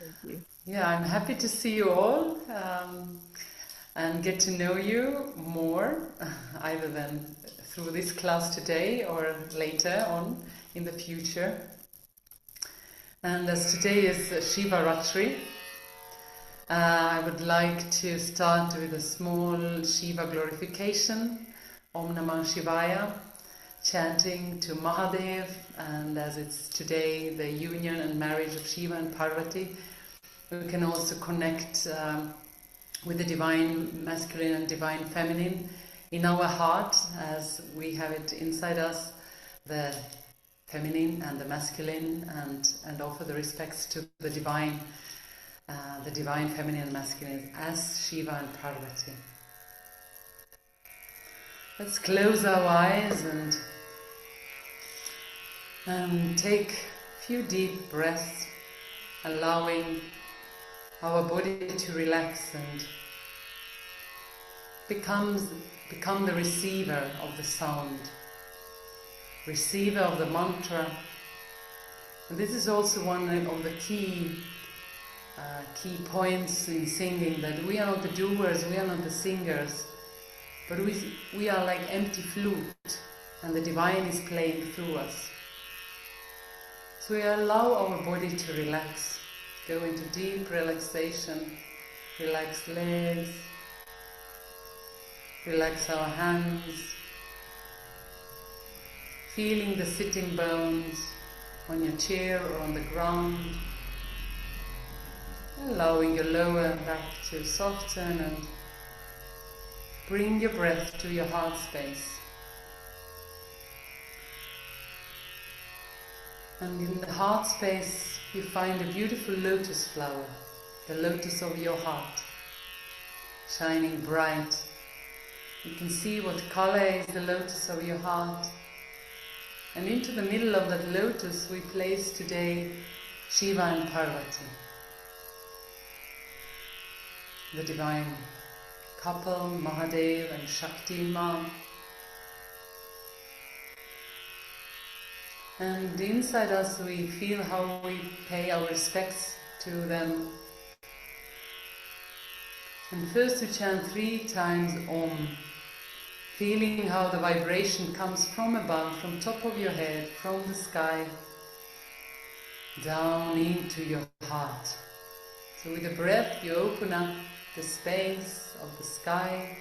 Thank you. Yeah, I'm happy to see you all and get to know you more, either than through this class today or later on in the future. And as today is Śivāratri, I would like to start with a small Shiva glorification, Om Namaḥ Śivāya, chanting to Mahadev, and as it's today the union and marriage of Shiva and Parvati, we can also connect with the divine masculine and divine feminine in our heart, as we have it inside us, the feminine and the masculine, and offer the respects to the divine feminine and masculine as Shiva and Parvati. Let's close our eyes and take a few deep breaths, allowing our body to relax and become the receiver of the sound, receiver of the mantra. And this is also one of the key points in singing, that we are not the doers, we are not the singers, but we are like empty flute, and the divine is playing through us. So we allow our body to relax, go into deep relaxation, relax legs, relax our hands, feeling the sitting bones on your chair or on the ground, allowing your lower back to soften, and bring your breath to your heart space. And in the heart space you find a beautiful lotus flower, the lotus of your heart, shining bright. You can see what color is the lotus of your heart. And into the middle of that lotus we place today Shiva and Parvati, the divine couple, Mahadev and Shakti Ma. And inside us we feel how we pay our respects to them. And first we chant 3 times Om, feeling how the vibration comes from above, from top of your head, from the sky, down into your heart. So with the breath you open up the space of the sky.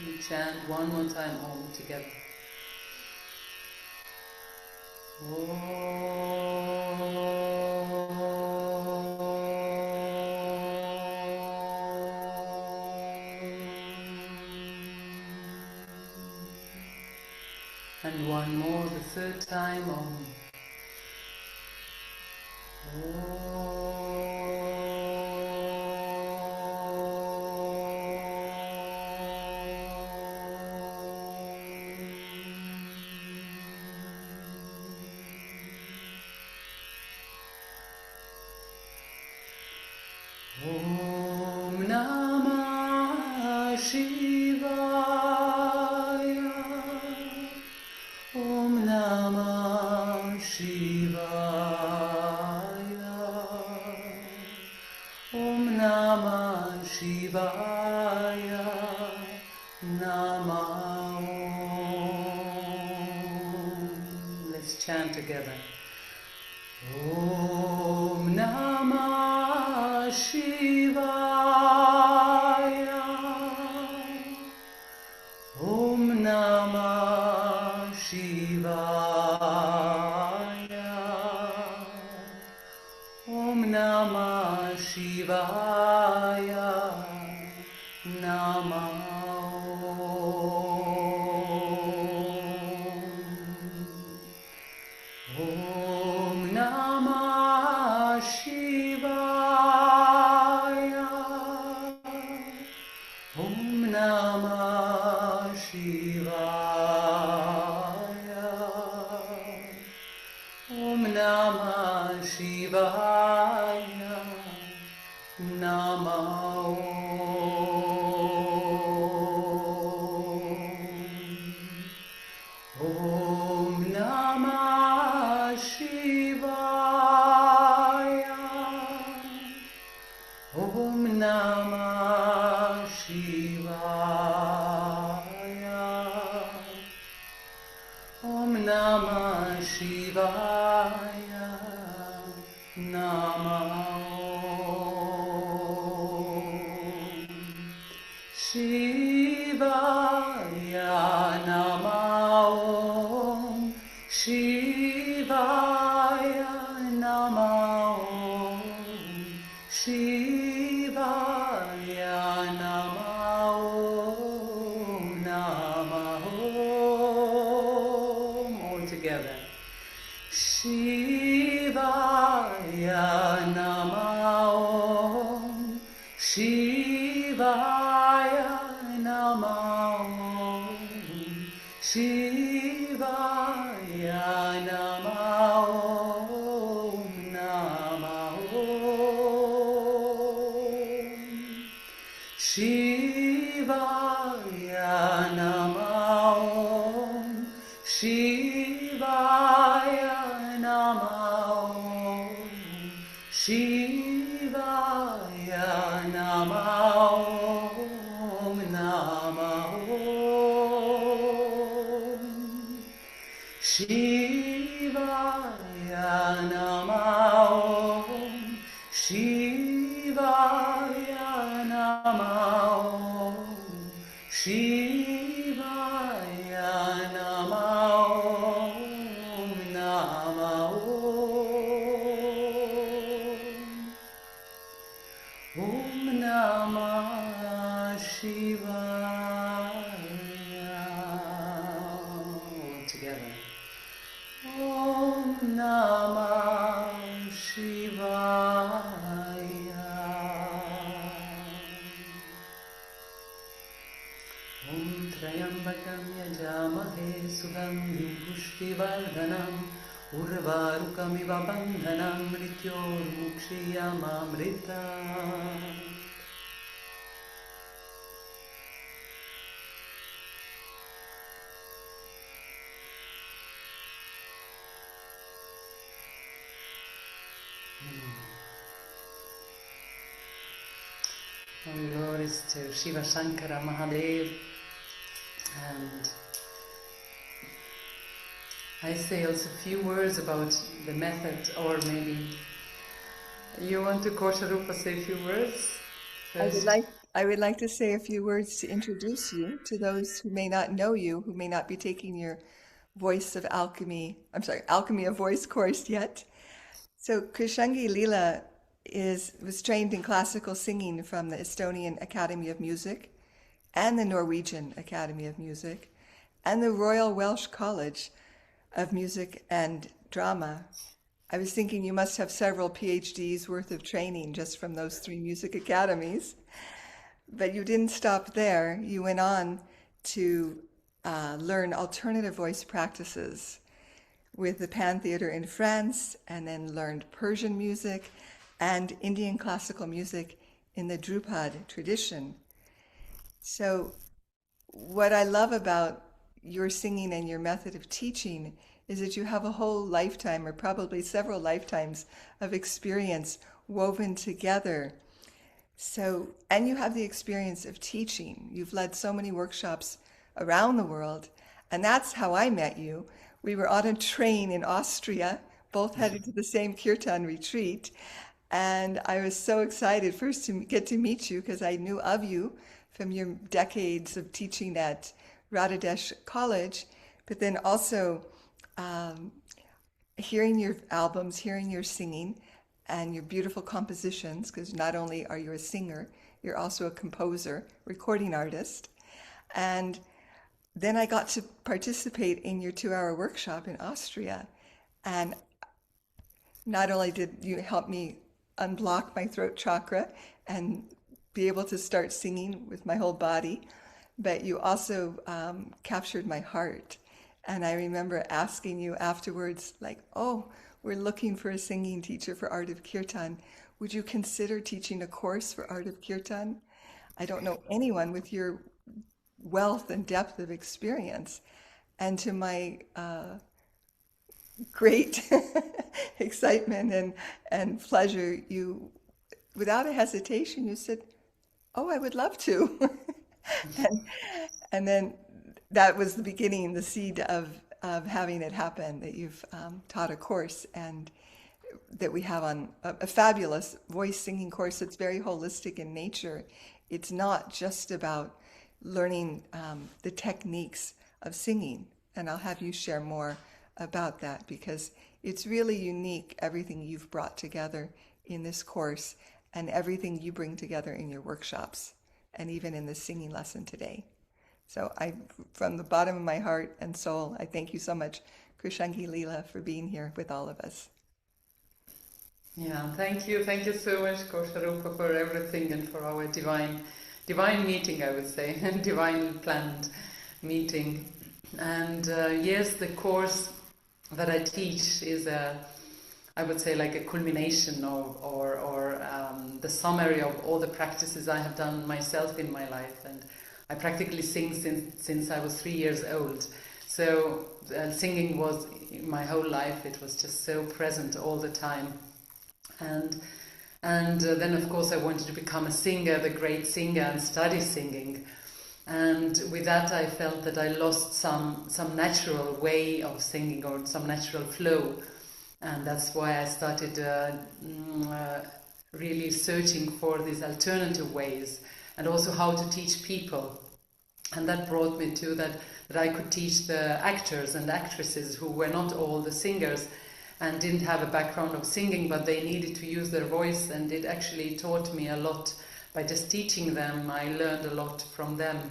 We chant one more time Om together. And one more, the 3rd time Om. Om Namaḥ Śivāya, Om Namaḥ Śivāya, Om Namaḥ Śivāya, Namah Om. Let's chant together. Om Namaḥ Śivāya, Om Namaḥ Śivāya, Om Namaḥ Śivāya, Namah Om. Om Namaḥ Śivāya, Om Namaḥ Śivāya, Om Namaḥ Śivāya, Namah Om. Śivāya Namah Om Śivāya Namah Om Śivāya Namah Om Namah Om. All together. Śivāya Namah Om Śivāya Namah Om Śivāya Namah Om Namah Om Śivāya Namah Om Śivāya Namah Om Śivāya Namah Om Namah Om Śivāya Namah Om Śivāya Namah Om Śivāya Namah Om Namah Om. Om Namaḥ Śivāya. All together. Om Namaḥ Śivāya. Om Trayambakam Yajamahe Sugandhim Pushtivardhanam Urvarukamiva Bandhanam Mrityormukshiyamamritam. All glories to Shiva Shankara Mahadev. And I say also a few words about the method, or maybe you want to, Kosharupa, say a few words first? I would like to say a few words to introduce you to those who may not know you, who may not be taking your Alchemy of Voice course yet. So Krishangi Lila was trained in classical singing from the Estonian Academy of Music and the Norwegian Academy of Music and the Royal Welsh College of Music and Drama. I was thinking you must have several PhDs worth of training just from those 3 music academies. But you didn't stop there. You went on to learn alternative voice practices with the Pan Theatre in France, and then learned Persian music and Indian classical music in the Dhrupad tradition. So what I love about your singing and your method of teaching is that you have a whole lifetime, or probably several lifetimes, of experience woven together. So, and you have the experience of teaching. You've led so many workshops around the world, and that's how I met you. We were on a train in Austria, both headed to the same Kirtan retreat, and I was so excited first to get to meet you because I knew of you from your decades of teaching at Radhadesh College, but then also hearing your albums, hearing your singing, and your beautiful compositions, because not only are you a singer, you're also a composer, recording artist. And then I got to participate in your 2-hour workshop in Austria. And not only did you help me unblock my throat chakra and be able to start singing with my whole body, but you also captured my heart. And I remember asking you afterwards, like, oh, we're looking for a singing teacher for Art of Kirtan. Would you consider teaching a course for Art of Kirtan? I don't know anyone with your wealth and depth of experience. And to my great excitement and pleasure, you, without a hesitation, you said, oh, I would love to. and then that was the beginning, the seed of having it happen, that you've taught a course, and that we have on a fabulous voice singing course that's very holistic in nature it's not just about learning the techniques of singing. And I'll have you share more about that, because it's really unique, everything you've brought together in this course and everything you bring together in your workshops and even in the singing lesson today. So from the bottom of my heart and soul, I thank you so much, Krishangi Lila, for being here with all of us. Yeah, thank you so much, Kosharupa, for everything and for our divine meeting, I would say, and divine planned meeting. And yes, the course that I teach is I would say like a culmination or the summary of all the practices I have done myself in my life. And I practically sing since I was 3 years old. So singing was my whole life. It was just so present all the time. And then of course I wanted to become a singer, the great singer, and study singing. And with that I felt that I lost some natural way of singing or some natural flow. And that's why I started really searching for these alternative ways and also how to teach people. And that brought me to that I could teach the actors and actresses who were not all the singers and didn't have a background of singing, but they needed to use their voice, and it actually taught me a lot. By just teaching them, I learned a lot from them.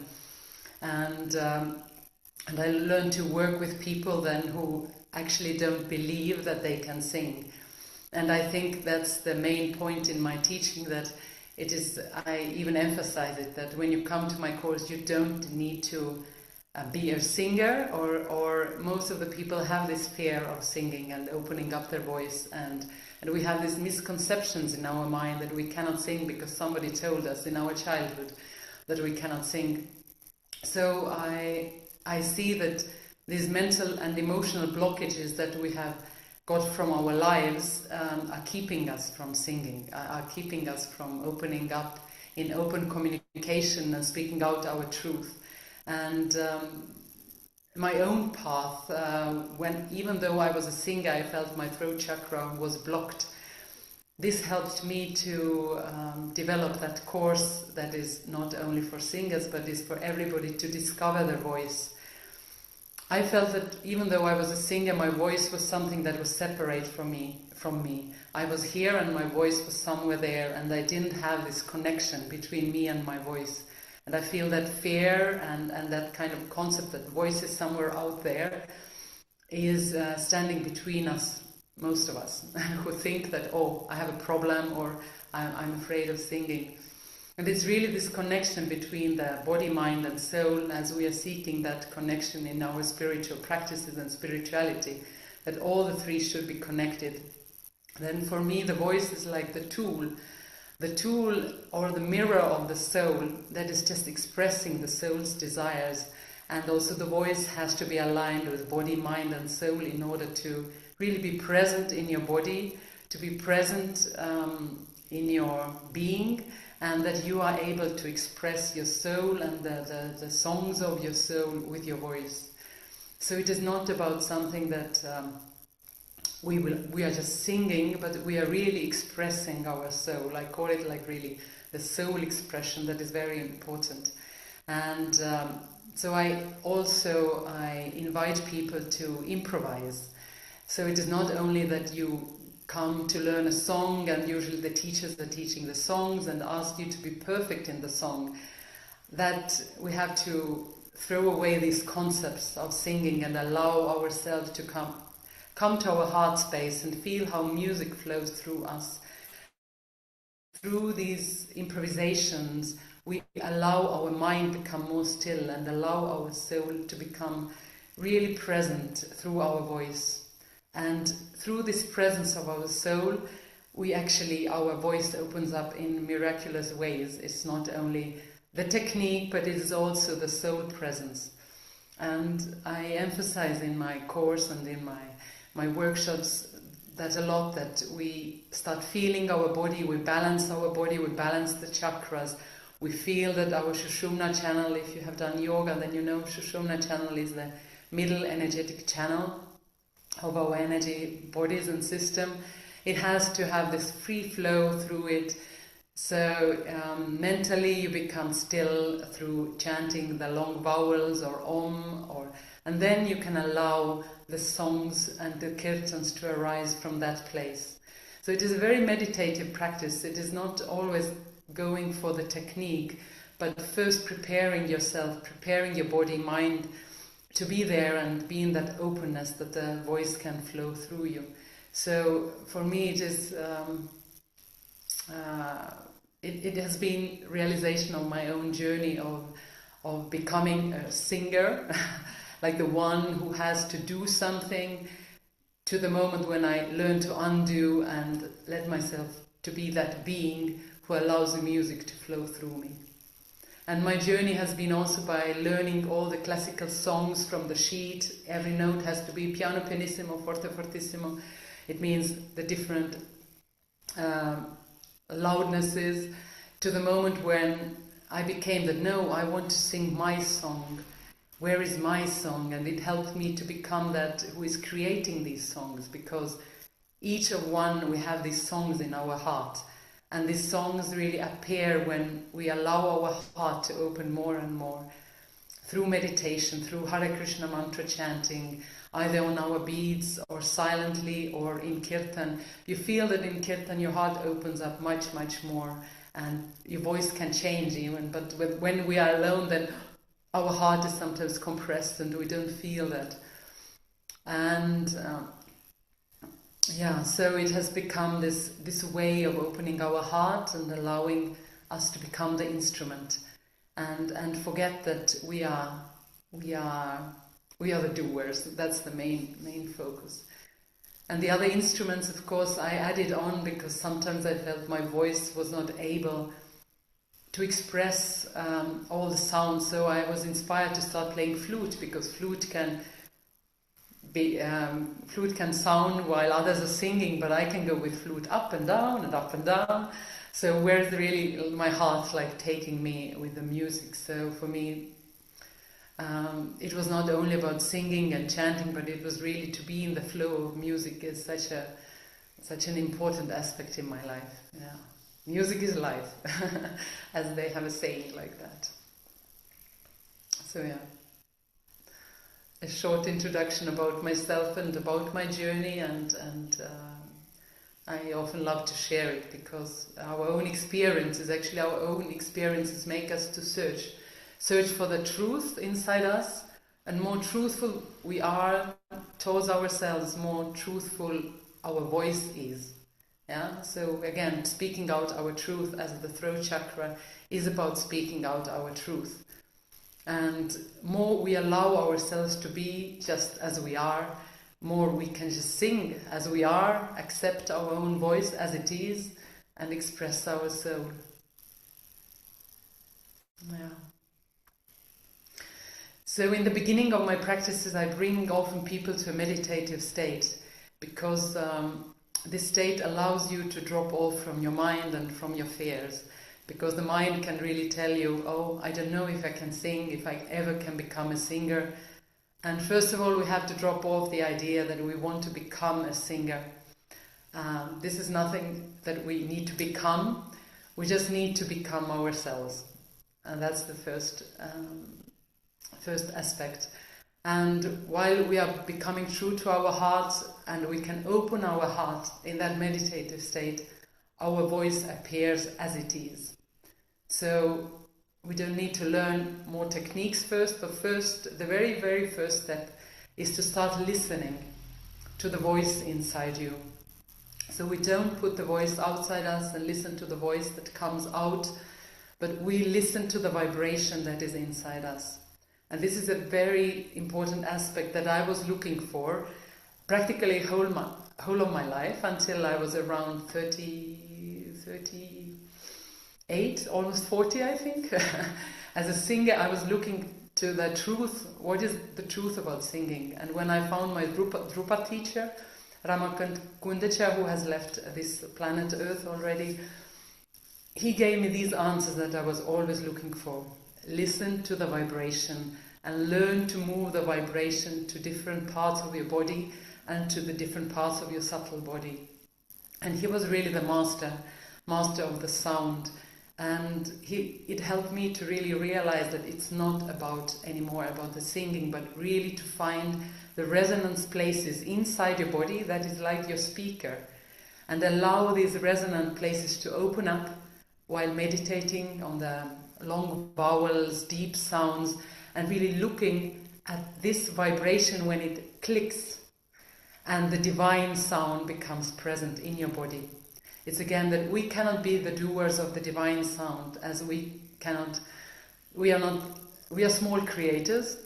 And I learned to work with people then who actually don't believe that they can sing. And I think that's the main point in my teaching, that it is, I even emphasize it, that when you come to my course, you don't need to be a singer, or most of the people have this fear of singing and opening up their voice, and we have these misconceptions in our mind that we cannot sing because somebody told us in our childhood that we cannot sing. So I see that these mental and emotional blockages that we have got from our lives are keeping us from singing, are keeping us from opening up in open communication and speaking out our truth. And my own path, even though I was a singer, I felt my throat chakra was blocked. This helped me to develop that course that is not only for singers, but is for everybody to discover their voice. I felt that even though I was a singer, my voice was something that was separate from me. I was here and my voice was somewhere there, and I didn't have this connection between me and my voice. And I feel that fear and that kind of concept that voice is somewhere out there is standing between us, most of us, who think that, oh, I have a problem, or I'm afraid of singing. And it's really this connection between the body, mind and soul, as we are seeking that connection in our spiritual practices and spirituality, that all the three should be connected. Then for me the voice is like the tool or the mirror of the soul that is just expressing the soul's desires. And also the voice has to be aligned with body, mind and soul in order to really be present in your body, to be present in your being, and that you are able to express your soul and the songs of your soul with your voice. So it is not about something that we are just singing, but we are really expressing our soul. I call it like really the soul expression that is very important. And so I invite people to improvise. So it is not only that you come to learn a song, and usually the teachers are teaching the songs and ask you to be perfect in the song, that we have to throw away these concepts of singing and allow ourselves to come to our heart space and feel how music flows through us. Through these improvisations, we allow our mind to become more still and allow our soul to become really present through our voice. And through this presence of our soul, our voice opens up in miraculous ways. It's not only the technique, but it is also the soul presence. And I emphasize in my course and in my workshops that a lot, that we start feeling our body, we balance our body, we balance the chakras. We feel that our Sushumna channel, if you have done yoga, then you know Sushumna channel is the middle energetic channel of our energy bodies and system. It has to have this free flow through it, So mentally you become still through chanting the long vowels or Om, and then you can allow the songs and the kirtans to arise from that place. So it is a very meditative practice. It is not always going for the technique, but first preparing yourself, preparing your body, mind to be there and be in that openness that the voice can flow through you. So for me it is it has been realization of my own journey of becoming a singer, like the one who has to do something, to the moment when I learn to undo and let myself to be that being who allows the music to flow through me. And my journey has been also by learning all the classical songs from the sheet. Every note has to be piano pianissimo, forte fortissimo. It means the different loudnesses, to the moment when I became that, no, I want to sing my song. Where is my song? And it helped me to become that who is creating these songs, because each of one, we have these songs in our heart. And these songs really appear when we allow our heart to open more and more through meditation, through Hare Krishna mantra chanting, either on our beads or silently or in Kirtan. You feel that in Kirtan your heart opens up much, much more, and your voice can change even. But when we are alone, then our heart is sometimes compressed and we don't feel that. And so it has become this way of opening our heart and allowing us to become the instrument, and forget that we are the doers. That's the main focus. And the other instruments, of course, I added on because sometimes I felt my voice was not able to express all the sounds. So I was inspired to start playing flute, because flute can sound while others are singing, but I can go with flute up and down and up and down. So where's really my heart like taking me with the music? So for me, it was not only about singing and chanting, but it was really to be in the flow of music is such an important aspect in my life. Yeah, music is life, as they have a saying like that. So yeah, a short introduction about myself and about my journey, and I often love to share it, because our own experiences make us to search for the truth inside us, and more truthful we are towards ourselves, more truthful our voice is. Yeah. So again, speaking out our truth, as the throat chakra is about speaking out our truth. And more we allow ourselves to be just as we are, more we can just sing as we are, accept our own voice as it is, and express our soul. Yeah. So in the beginning of my practices, I bring often people to a meditative state, because this state allows you to drop off from your mind and from your fears. Because the mind can really tell you, oh, I don't know if I can sing, if I ever can become a singer. And first of all, we have to drop off the idea that we want to become a singer. This is nothing that we need to become. We just need to become ourselves. And that's the first aspect. And while we are becoming true to our hearts, and we can open our heart in that meditative state, our voice appears as it is. So we don't need to learn more techniques first, but first, the very, very first step is to start listening to the voice inside you. So we don't put the voice outside us and listen to the voice that comes out, but we listen to the vibration that is inside us. And this is a very important aspect that I was looking for practically whole of my life, until I was around 38, almost 40, I think. As a singer, I was looking to the truth. What is the truth about singing? And when I found my Dhrupad teacher, Ramakundacha, who has left this planet Earth already, he gave me these answers that I was always looking for. Listen to the vibration and learn to move the vibration to different parts of your body and to the different parts of your subtle body. And he was really the master master of the sound. And it helped me to really realize that it's not anymore about the singing, but really to find the resonance places inside your body that is like your speaker, and allow these resonant places to open up while meditating on the long vowels, deep sounds, and really looking at this vibration when it clicks and the divine sound becomes present in your body. It's again that we cannot be the doers of the divine sound, as we are small creators,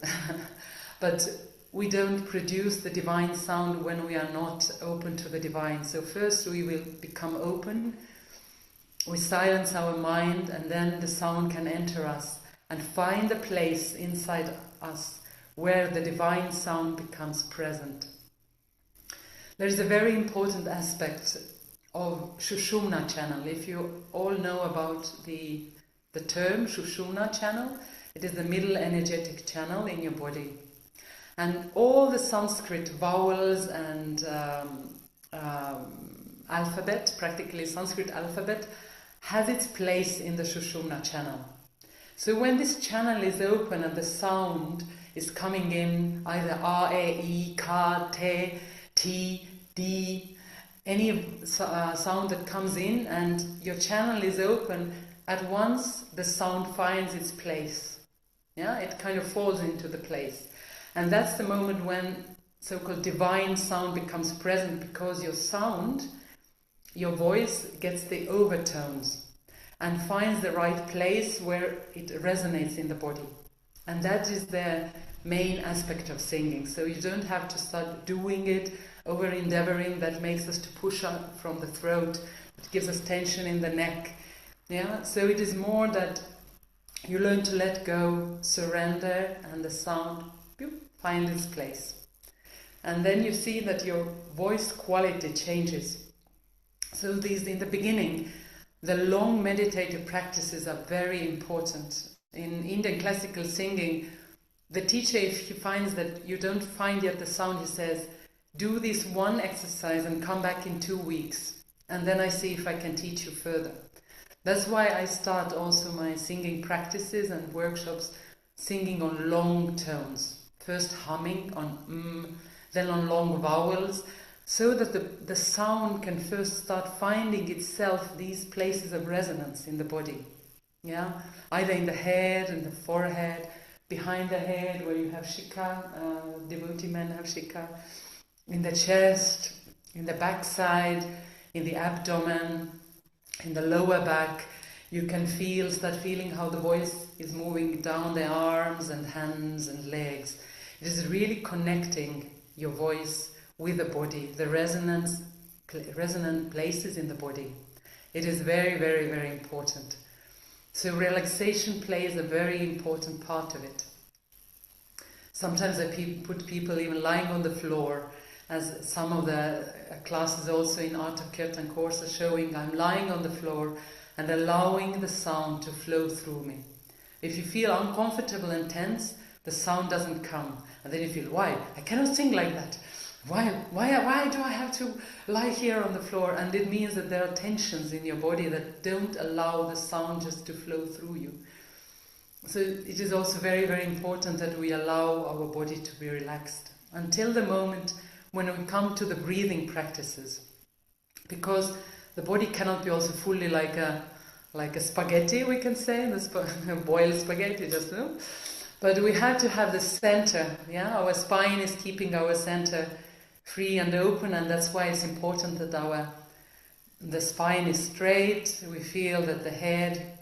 but we don't produce the divine sound when we are not open to the divine. So first we will become open, we silence our mind, and then the sound can enter us and find a place inside us where the divine sound becomes present. There is a very important aspect of Sushumna channel. If you all know about the term Sushumna channel, it is the middle energetic channel in your body. And all the Sanskrit vowels and alphabet, practically Sanskrit alphabet, has its place in the Sushumna channel. So when this channel is open and the sound is coming in, either A, E, Ka, Te, Ti, Di, any sound that comes in and your channel is open, at once the sound finds its place. Yeah, it kind of falls into the place. And that's the moment when so-called divine sound becomes present, because your sound, your voice, gets the overtones and finds the right place where it resonates in the body. And that is the main aspect of singing. So you don't have to start doing it, over-endeavoring, that makes us to push up from the throat, it gives us tension in the neck. Yeah, so it is more that you learn to let go, surrender, and the sound find its place. And then you see that your voice quality changes. So these, in the beginning, the long meditative practices are very important. In Indian classical singing, the teacher, if he finds that you don't find yet the sound, he says, do this one exercise and come back in 2 weeks, and then I see if I can teach you further. That's why I start also my singing practices and workshops singing on long tones. First humming on then on long vowels, so that the sound can first start finding itself these places of resonance in the body. Yeah, either in the head, in the forehead, behind the head where you have shikha, devotee men have shikha, in the chest, in the backside, in the abdomen, in the lower back. You can start feeling how the voice is moving down the arms and hands and legs. It is really connecting your voice with the body, the resonant places in the body. It is very, very, very important. So relaxation plays a very important part of it. Sometimes I put people even lying on the floor, as some of the classes also in Art of Kirtan course are showing. I'm lying on the floor and allowing the sound to flow through me. If you feel uncomfortable and tense, the sound doesn't come. And then you feel, why? I cannot sing like that. Why do I have to lie here on the floor? And it means that there are tensions in your body that don't allow the sound just to flow through you. So it is also very, very important that we allow our body to be relaxed until the moment when we come to the breathing practices. Because the body cannot be also fully like a spaghetti, we can say, boiled spaghetti, just no. But we have to have the center. Yeah, our spine is keeping our center free and open, and that's why it's important that the spine is straight. We feel that the head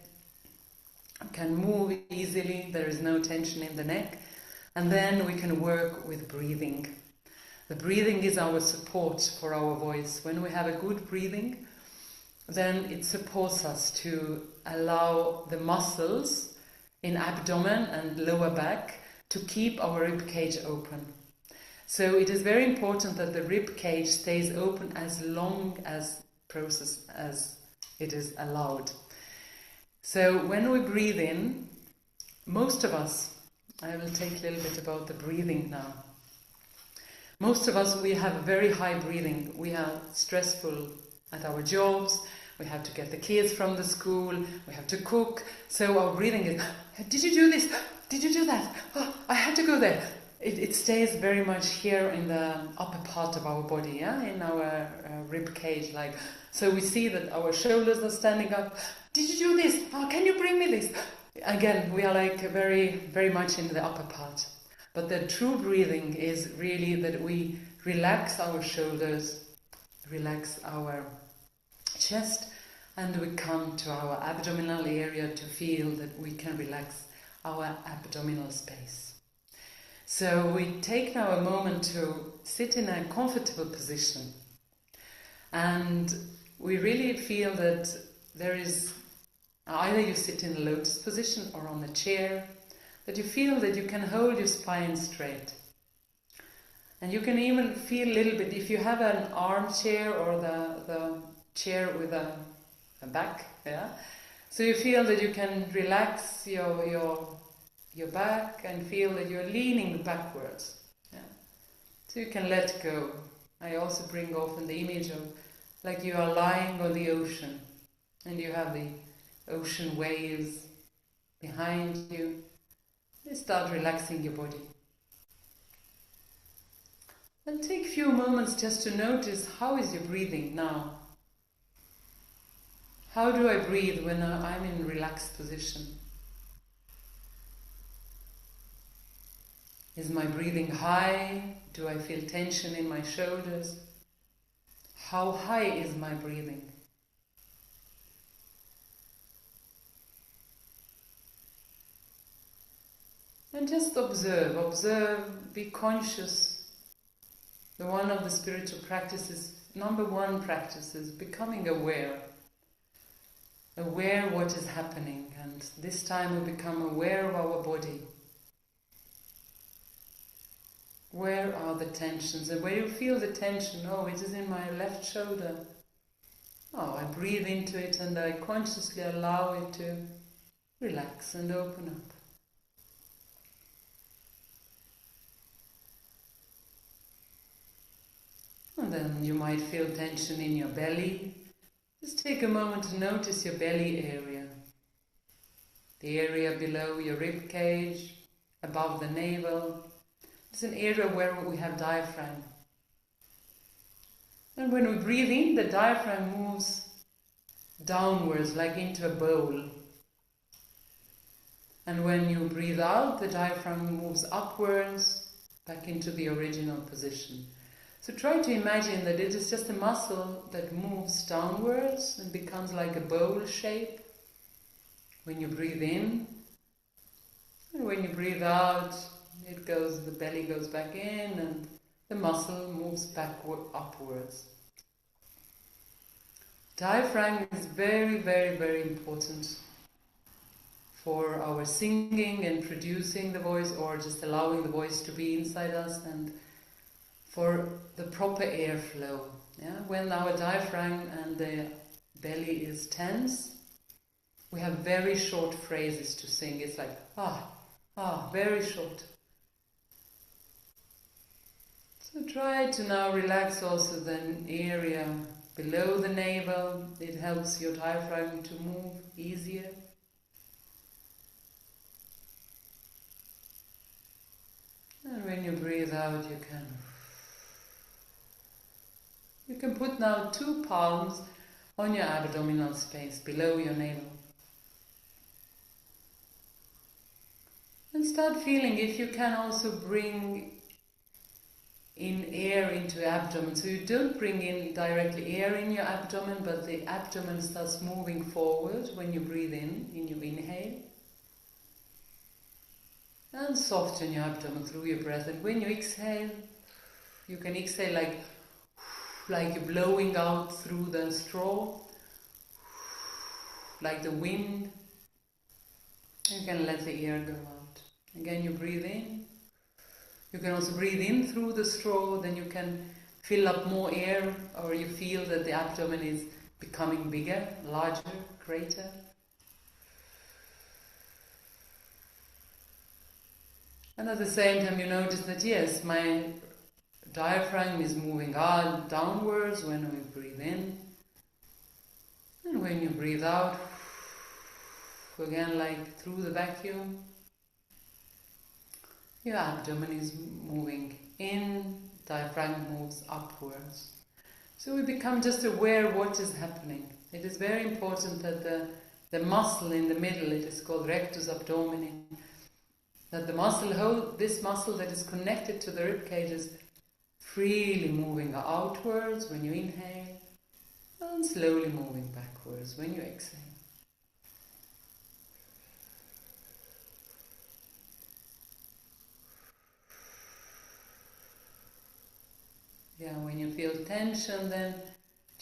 can move easily. There is no tension in the neck, and then we can work with breathing. The breathing is our support for our voice. When we have a good breathing, then it supports us to allow the muscles in abdomen and lower back to keep our ribcage open. So it is very important that the ribcage stays open as long as it is allowed. So when we breathe in, most of us, I will take a little bit about the breathing now. Most of us, we have a very high breathing. We are stressful at our jobs, we have to get the kids from the school, we have to cook. So our breathing is, did you do this? Did you do that? Oh, I had to go there. It stays very much here in the upper part of our body, yeah, in our rib cage. Like, so we see that our shoulders are standing up. Did you do this? Oh, can you bring me this? Again, we are like very, very much in the upper part. But the true breathing is really that we relax our shoulders, relax our chest, and we come to our abdominal area to feel that we can relax our abdominal space. So we take now a moment to sit in a comfortable position, and we really feel that there is, either you sit in a lotus position or on a chair, that you feel that you can hold your spine straight. And you can even feel a little bit, if you have an armchair or the chair with a back, yeah. So you feel that you can relax your back and feel that you're leaning backwards. Yeah. So you can let go. I also bring often the image of like you are lying on the ocean and you have the ocean waves behind you. You start relaxing your body. And take a few moments just to notice, how is your breathing now? How do I breathe when I'm in relaxed position? Is my breathing high? Do I feel tension in my shoulders? How high is my breathing? And just observe, be conscious. One of the spiritual practices, number one practice is becoming aware. Aware what is happening, and this time we become aware of our body. Where are the tensions? And where you feel the tension, oh, it is in my left shoulder. Oh, I breathe into it and I consciously allow it to relax and open up. And then you might feel tension in your belly. Just take a moment to notice your belly area. The area below your rib cage, above the navel. It's an area where we have diaphragm. And when we breathe in, the diaphragm moves downwards, like into a bowl. And when you breathe out, the diaphragm moves upwards, back into the original position. So try to imagine that it is just a muscle that moves downwards and becomes like a bowl shape when you breathe in. And when you breathe out, the belly goes back in and the muscle moves upwards. Diaphragm is very, very, very important for our singing and producing the voice, or just allowing the voice to be inside us, and for the proper airflow. Yeah? When our diaphragm and the belly is tense, we have very short phrases to sing. It's like, very short. So try to now relax also the area below the navel. It helps your diaphragm to move easier. And when you breathe out, you can put now 2 palms on your abdominal space below your navel. And start feeling if you can also bring in air into abdomen. So you don't bring in directly air in your abdomen, but the abdomen starts moving forward when you breathe in your inhale. And soften your abdomen through your breath. And when you exhale, you can exhale like you're blowing out through the straw, like the wind. You can let the air go out. Again, you breathe in. You can also breathe in through the straw, then you can fill up more air, or you feel that the abdomen is becoming bigger, larger, greater. And at the same time you notice that yes, my diaphragm is moving downwards when we breathe in. And And when you breathe out, again like through the vacuum, your abdomen is moving in, diaphragm moves upwards. So we become just aware of what is happening. It is very important that the muscle in the middle, it is called rectus abdomini, that the muscle, this muscle that is connected to the ribcage is freely moving outwards when you inhale and slowly moving backwards when you exhale. Yeah, when you feel tension, then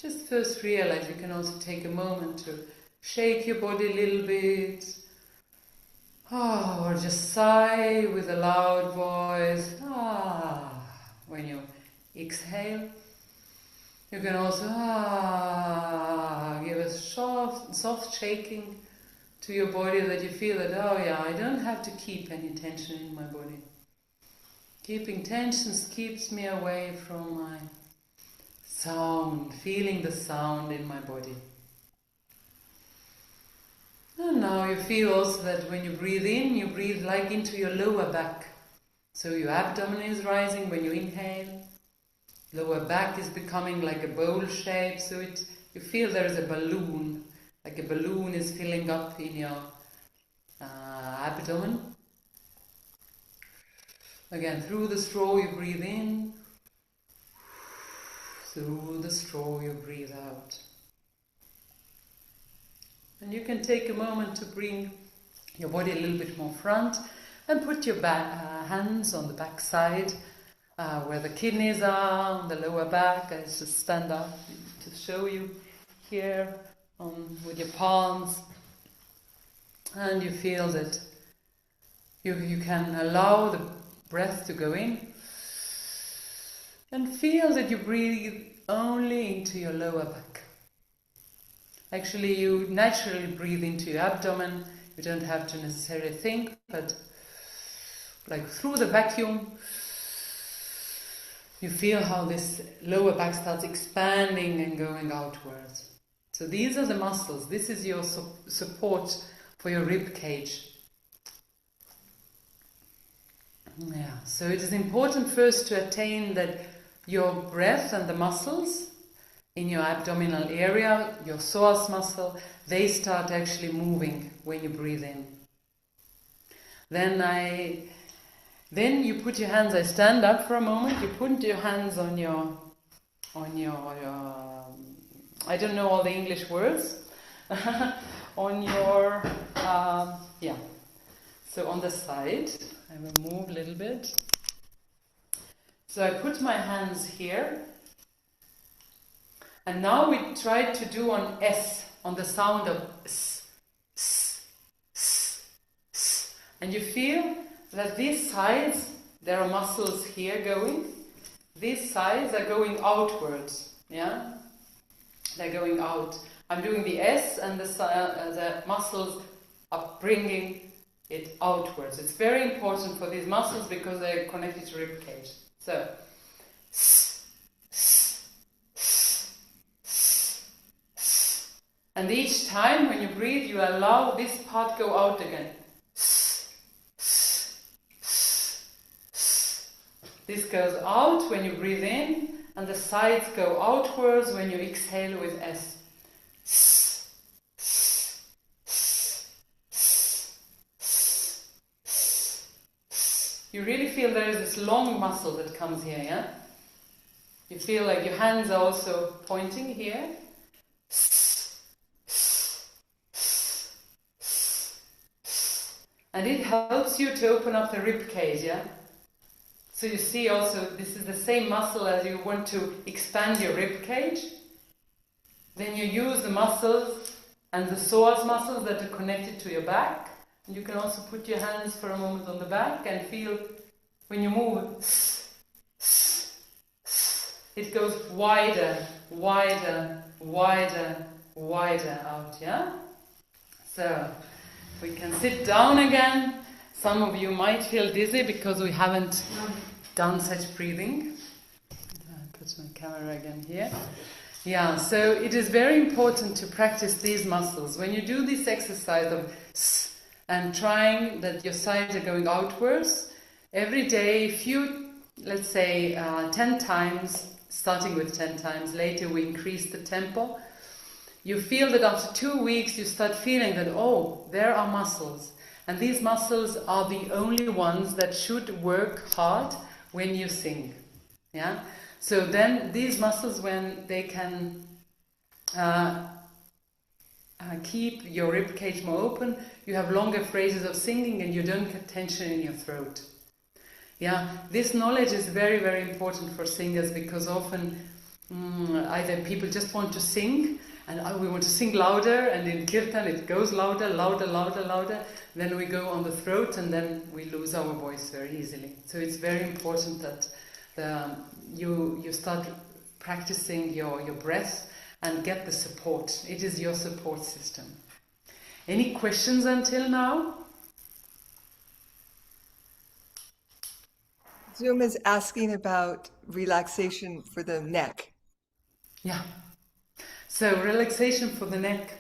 just first realize you can also take a moment to shake your body a little bit, or just sigh with a loud voice, when you exhale. You can also give a soft shaking to your body that you feel that, I don't have to keep any tension in my body. Keeping tensions keeps me away from my sound, feeling the sound in my body. And now you feel also that when you breathe in, you breathe like into your lower back. So your abdomen is rising when you inhale. Lower back is becoming like a bowl shape, so you feel there is a balloon, like a balloon is filling up in your abdomen. Again, through the straw you breathe in, through the straw you breathe out. And you can take a moment to bring your body a little bit more front and put your hands on the back side where the kidneys are, on the lower back. I just stand up to show you here with your palms. And you feel that you can allow the breath to go in and feel that you breathe only into your lower back. Actually, you naturally breathe into your abdomen. You don't have to necessarily think, but like through the vacuum, you feel how this lower back starts expanding and going outwards. So these are the muscles. This is your support for your rib cage. Yeah, so it is important first to attain that your breath and the muscles in your abdominal area, your psoas muscle, they start actually moving when you breathe in. Then you put your hands, I stand up for a moment, you put your hands on your I don't know all the English words, on your, so on the side. I will move a little bit. So I put my hands here. And now we try to do on S, on the sound of S, S, S, S. And you feel that these sides, there are muscles here going. These sides are going outwards. Yeah? They're going out. I'm doing the S and the muscles are bringing it outwards. It's very important for these muscles because they're connected to rib cage. So, S, S, S, S, S. And each time when you breathe, you allow this part go out again. S, S, S, S. This goes out when you breathe in, and the sides go outwards when you exhale with S. You really feel there is this long muscle that comes here, yeah? You feel like your hands are also pointing here. And it helps you to open up the rib cage, yeah? So you see also, this is the same muscle as you want to expand your rib cage. Then you use the muscles and the psoas muscles that are connected to your back. And you can also put your hands for a moment on the back and feel when you move, it goes wider, wider, wider, wider out, yeah? So we can sit down again. Some of you might feel dizzy because we haven't done such breathing. I put my camera again here. Yeah, so it is very important to practice these muscles. When you do this exercise of s and trying that your sides are going outwards, every day, let's say 10 times, starting with 10 times, later we increase the tempo. You feel that after 2 weeks you start feeling that, oh, there are muscles. And these muscles are the only ones that should work hard when you sing. Yeah? So then these muscles, when they can keep your ribcage more open, you have longer phrases of singing and you don't get tension in your throat. Yeah, this knowledge is very, very important for singers, because often either people just want to sing and we want to sing louder, and in Kirtan it goes louder, louder, louder, louder. Then we go on the throat and then we lose our voice very easily. So it's very important that you start practicing your breath and get the support. It is your support system. Any questions until now? Zoom is asking about relaxation for the neck. Yeah. So relaxation for the neck.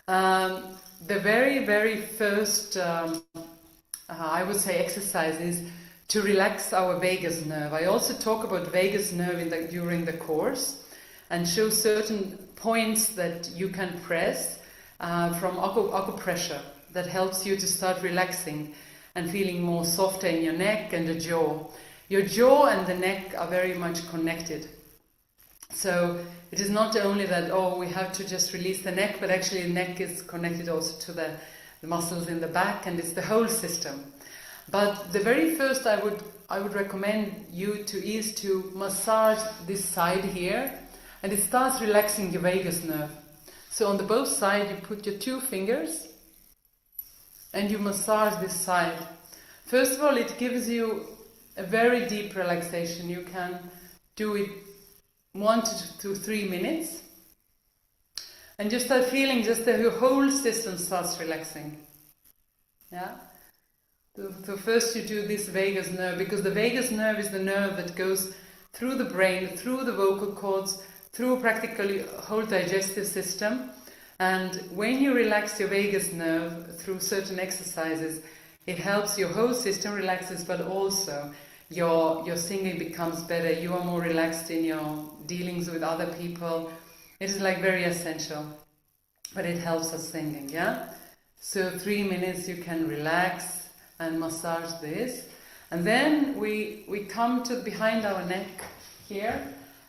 The very, very first, I would say, exercise is to relax our vagus nerve. I also talk about vagus nerve during the course, and show certain points that you can press from acupressure that helps you to start relaxing and feeling more softer in your neck and the jaw. Your jaw and the neck are very much connected. So it is not only that, oh, we have to just release the neck, but actually the neck is connected also to the muscles in the back, and it's the whole system. But the very first I would recommend you to massage this side here, and it starts relaxing your vagus nerve. So on the both sides you put your 2 fingers and you massage this side. First of all, it gives you a very deep relaxation. You can do it 1 to 3 minutes, and you start feeling just that your whole system starts relaxing. Yeah. So first you do this vagus nerve, because the vagus nerve is the nerve that goes through the brain, through the vocal cords, through practically whole digestive system. And when you relax your vagus nerve through certain exercises, it helps your whole system relaxes, but also your singing becomes better. You are more relaxed in your dealings with other people. It is like very essential, but it helps us singing, yeah? So 3 minutes you can relax and massage this, and then we come to behind our neck here,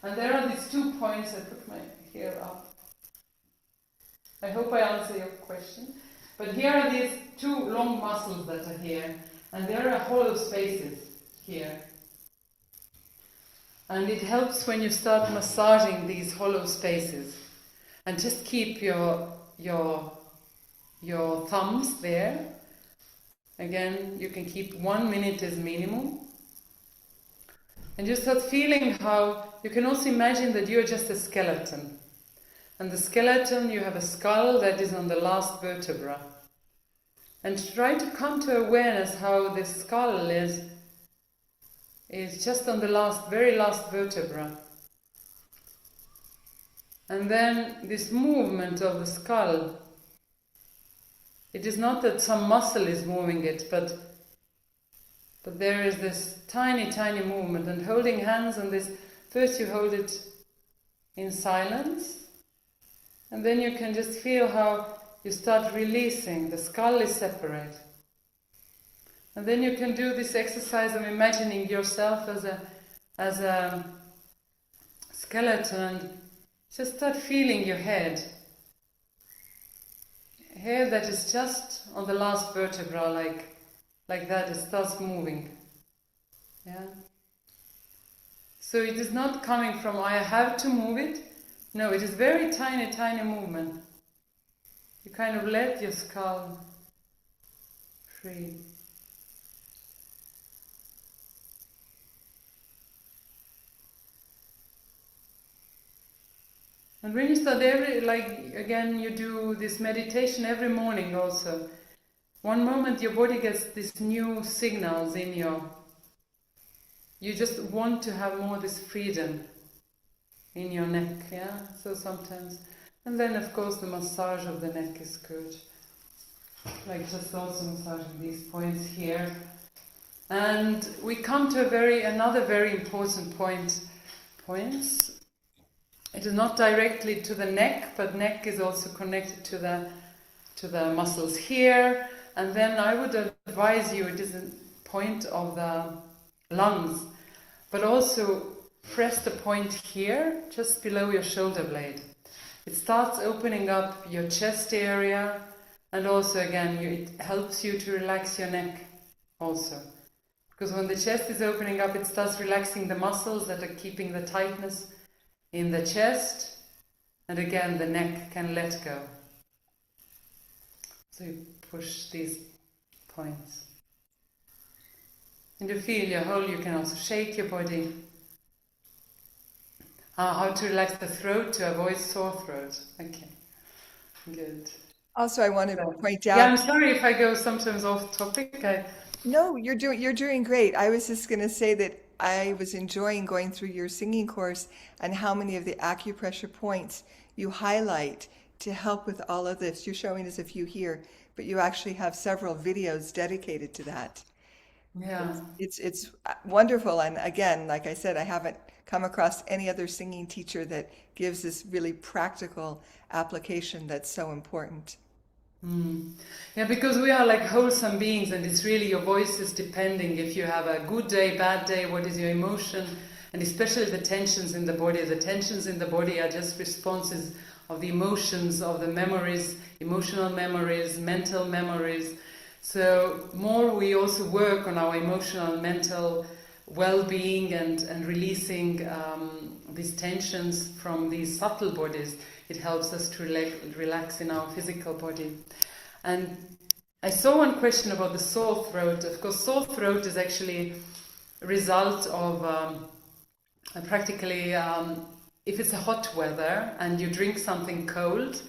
and there are these 2 points. I put my hair up. I hope I answer your question. But here are these 2 long muscles that are here, and there are hollow spaces here. And it helps when you start massaging these hollow spaces, and just keep your thumbs there. Again, you can keep 1 minute as minimum. And just start feeling how you can also imagine that you're just a skeleton. And the skeleton, you have a skull that is on the last vertebra. And try to come to awareness how the skull is just on the very last vertebra. And then this movement of the skull, it is not that some muscle is moving it, but there is this tiny, tiny movement. And holding hands on this, first you hold it in silence, and then you can just feel how you start releasing. The skull is separate. And then you can do this exercise of imagining yourself as a skeleton, and just start feeling your head. Hair that is just on the last vertebra, like that, it starts moving. Yeah. So it is not coming from I have to move it. No, it is very tiny, tiny movement. You kind of let your skull free. And when you start again, you do this meditation every morning also. One moment your body gets these new signals you just want to have more this freedom. in your neck, yeah? So sometimes, and then of course the massage of the neck is good. Like just also massaging these points here. And we come to another very important points. It is not directly to the neck, but neck is also connected to the muscles here. And then I would advise you, it is a point of the lungs, but also press the point here, just below your shoulder blade. It starts opening up your chest area, and also again, it helps you to relax your neck also. Because when the chest is opening up, it starts relaxing the muscles that are keeping the tightness in the chest, and again, the neck can let go. So you push these points. And you feel your whole, you can also shake your body. How to relax the throat to avoid sore throat. Okay, good. Also, I want to point Yeah, I'm out, sorry if I go sometimes off topic. no, you're doing great. I was just going to say that I was enjoying going through your singing course and how many of the acupressure points you highlight to help with all of this. You're showing us a few here, but you actually have several videos dedicated to that. Yeah. It's wonderful. And again, like I said, I haven't come across any other singing teacher that gives this really practical application that's so important. Yeah, because we are like wholesome beings, and it's really your voice is depending if you have a good day, bad day, what is your emotion, and especially the tensions in the body. The tensions in the body are just responses of the emotions, of the memories, emotional memories, mental memories. So more we also work on our emotional and mental well-being and releasing these tensions from these subtle bodies. It helps us to relax in our physical body. And I saw one question about the sore throat. Of course, sore throat is actually a result of practically, if it's a hot weather and you drink something cold,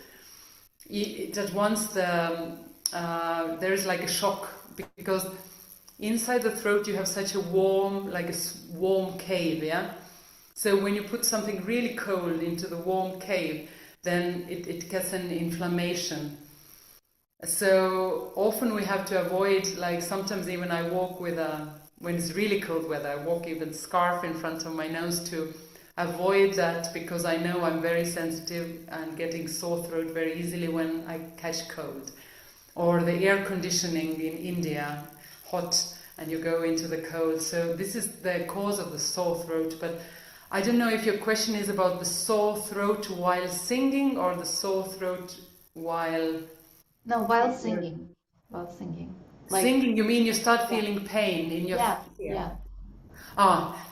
at once there is like a shock, because inside the throat you have such a warm, like a warm cave, yeah? So when you put something really cold into the warm cave, then it gets an inflammation. So often we have to avoid, like sometimes even I walk with when it's really cold weather, I walk even scarf in front of my nose to avoid that, because I know I'm very sensitive and getting sore throat very easily when I catch cold. Or the air conditioning in India, hot, and you go into the cold. So this is the cause of the sore throat. But I don't know if your question is about the sore throat while singing or the sore throat while... No, while singing. While singing. Like, singing, you mean you start feeling pain in your... Yeah.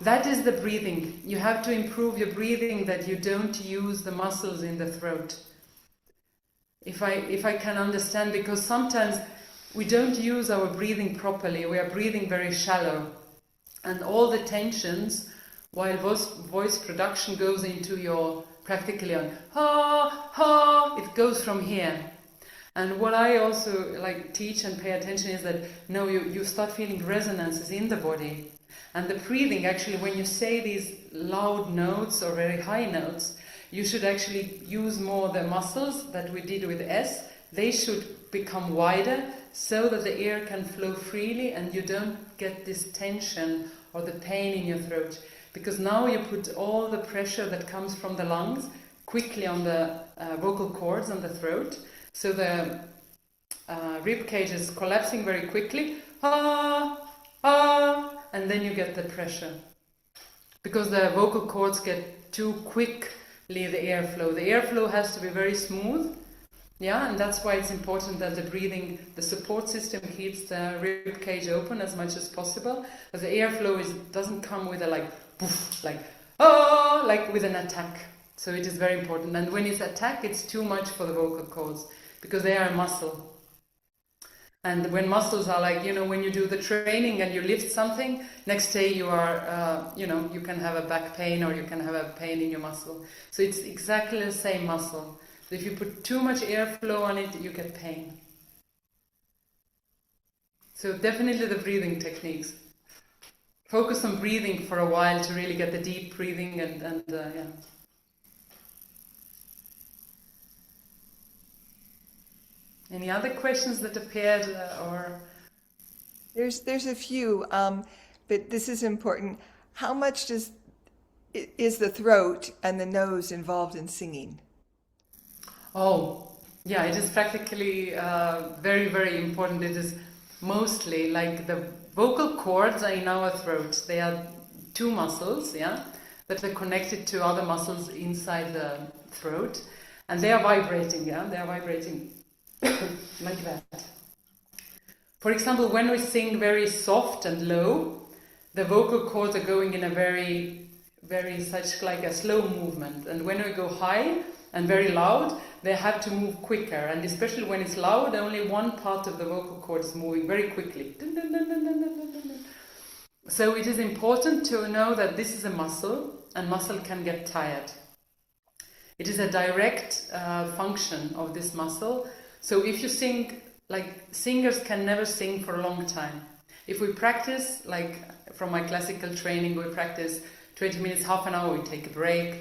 That is the breathing. You have to improve your breathing, that you don't use the muscles in the throat. If I can understand, because sometimes we don't use our breathing properly. We are breathing very shallow. And all the tensions, while voice production goes into your, practically on ha, ha, it goes from here. And what I also like teach and pay attention is that, no, you start feeling resonances in the body. And the breathing, actually, when you say these loud notes or very high notes, you should actually use more the muscles that we did with S. They should become wider so that the air can flow freely and you don't get this tension or the pain in your throat. Because now you put all the pressure that comes from the lungs quickly on the vocal cords and the throat. So the ribcage is collapsing very quickly. Ah, ah, and then you get the pressure. Because the vocal cords get too quickly the airflow. The airflow has to be very smooth. Yeah, and that's why it's important that the breathing, the support system keeps the rib cage open as much as possible. But the airflow doesn't come with a like, poof, like, oh, like with an attack. So it is very important. And when it's attack, it's too much for the vocal cords because they are a muscle. And when muscles are like, when you do the training and you lift something, next day you are, you can have a back pain or you can have a pain in your muscle. So it's exactly the same muscle. So if you put too much airflow on it, you get pain. So definitely the breathing techniques. Focus on breathing for a while to really get the deep breathing and yeah. Any other questions that appeared or? There's a few, but this is important. How much is the throat and the nose involved in singing? Oh, yeah, it is practically very, very important. It is mostly like the vocal cords are in our throat. They are two muscles, yeah, that are connected to other muscles inside the throat, and they are vibrating, yeah, they are vibrating like that. For example, when we sing very soft and low, the vocal cords are going in a very, very such like a slow movement, and when we go high and very loud, they have to move quicker, and especially when it's loud, only one part of the vocal cord is moving very quickly. Dun, dun, dun, dun, dun, dun, dun, dun. So it is important to know that this is a muscle, and muscle can get tired. It is a direct function of this muscle. So if you sing, like singers can never sing for a long time. If we practice, like from my classical training, we practice 20 minutes, half an hour, we take a break.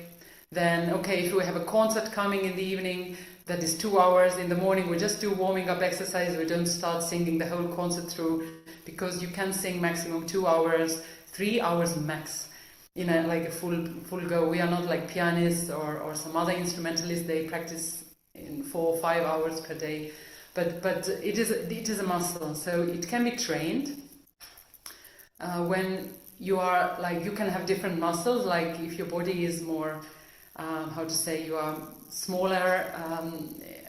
Then, okay, if we have a concert coming in the evening, that is 2 hours. In the morning, we just do warming up exercise. We don't start singing the whole concert through, because you can sing maximum 2 hours, 3 hours max, in a like a full go. We are not like pianists or some other instrumentalists. They practice in 4 or 5 hours per day. But it is a muscle, so it can be trained. When you are like, you can have different muscles. Like if your body is more, how to say, you are smaller.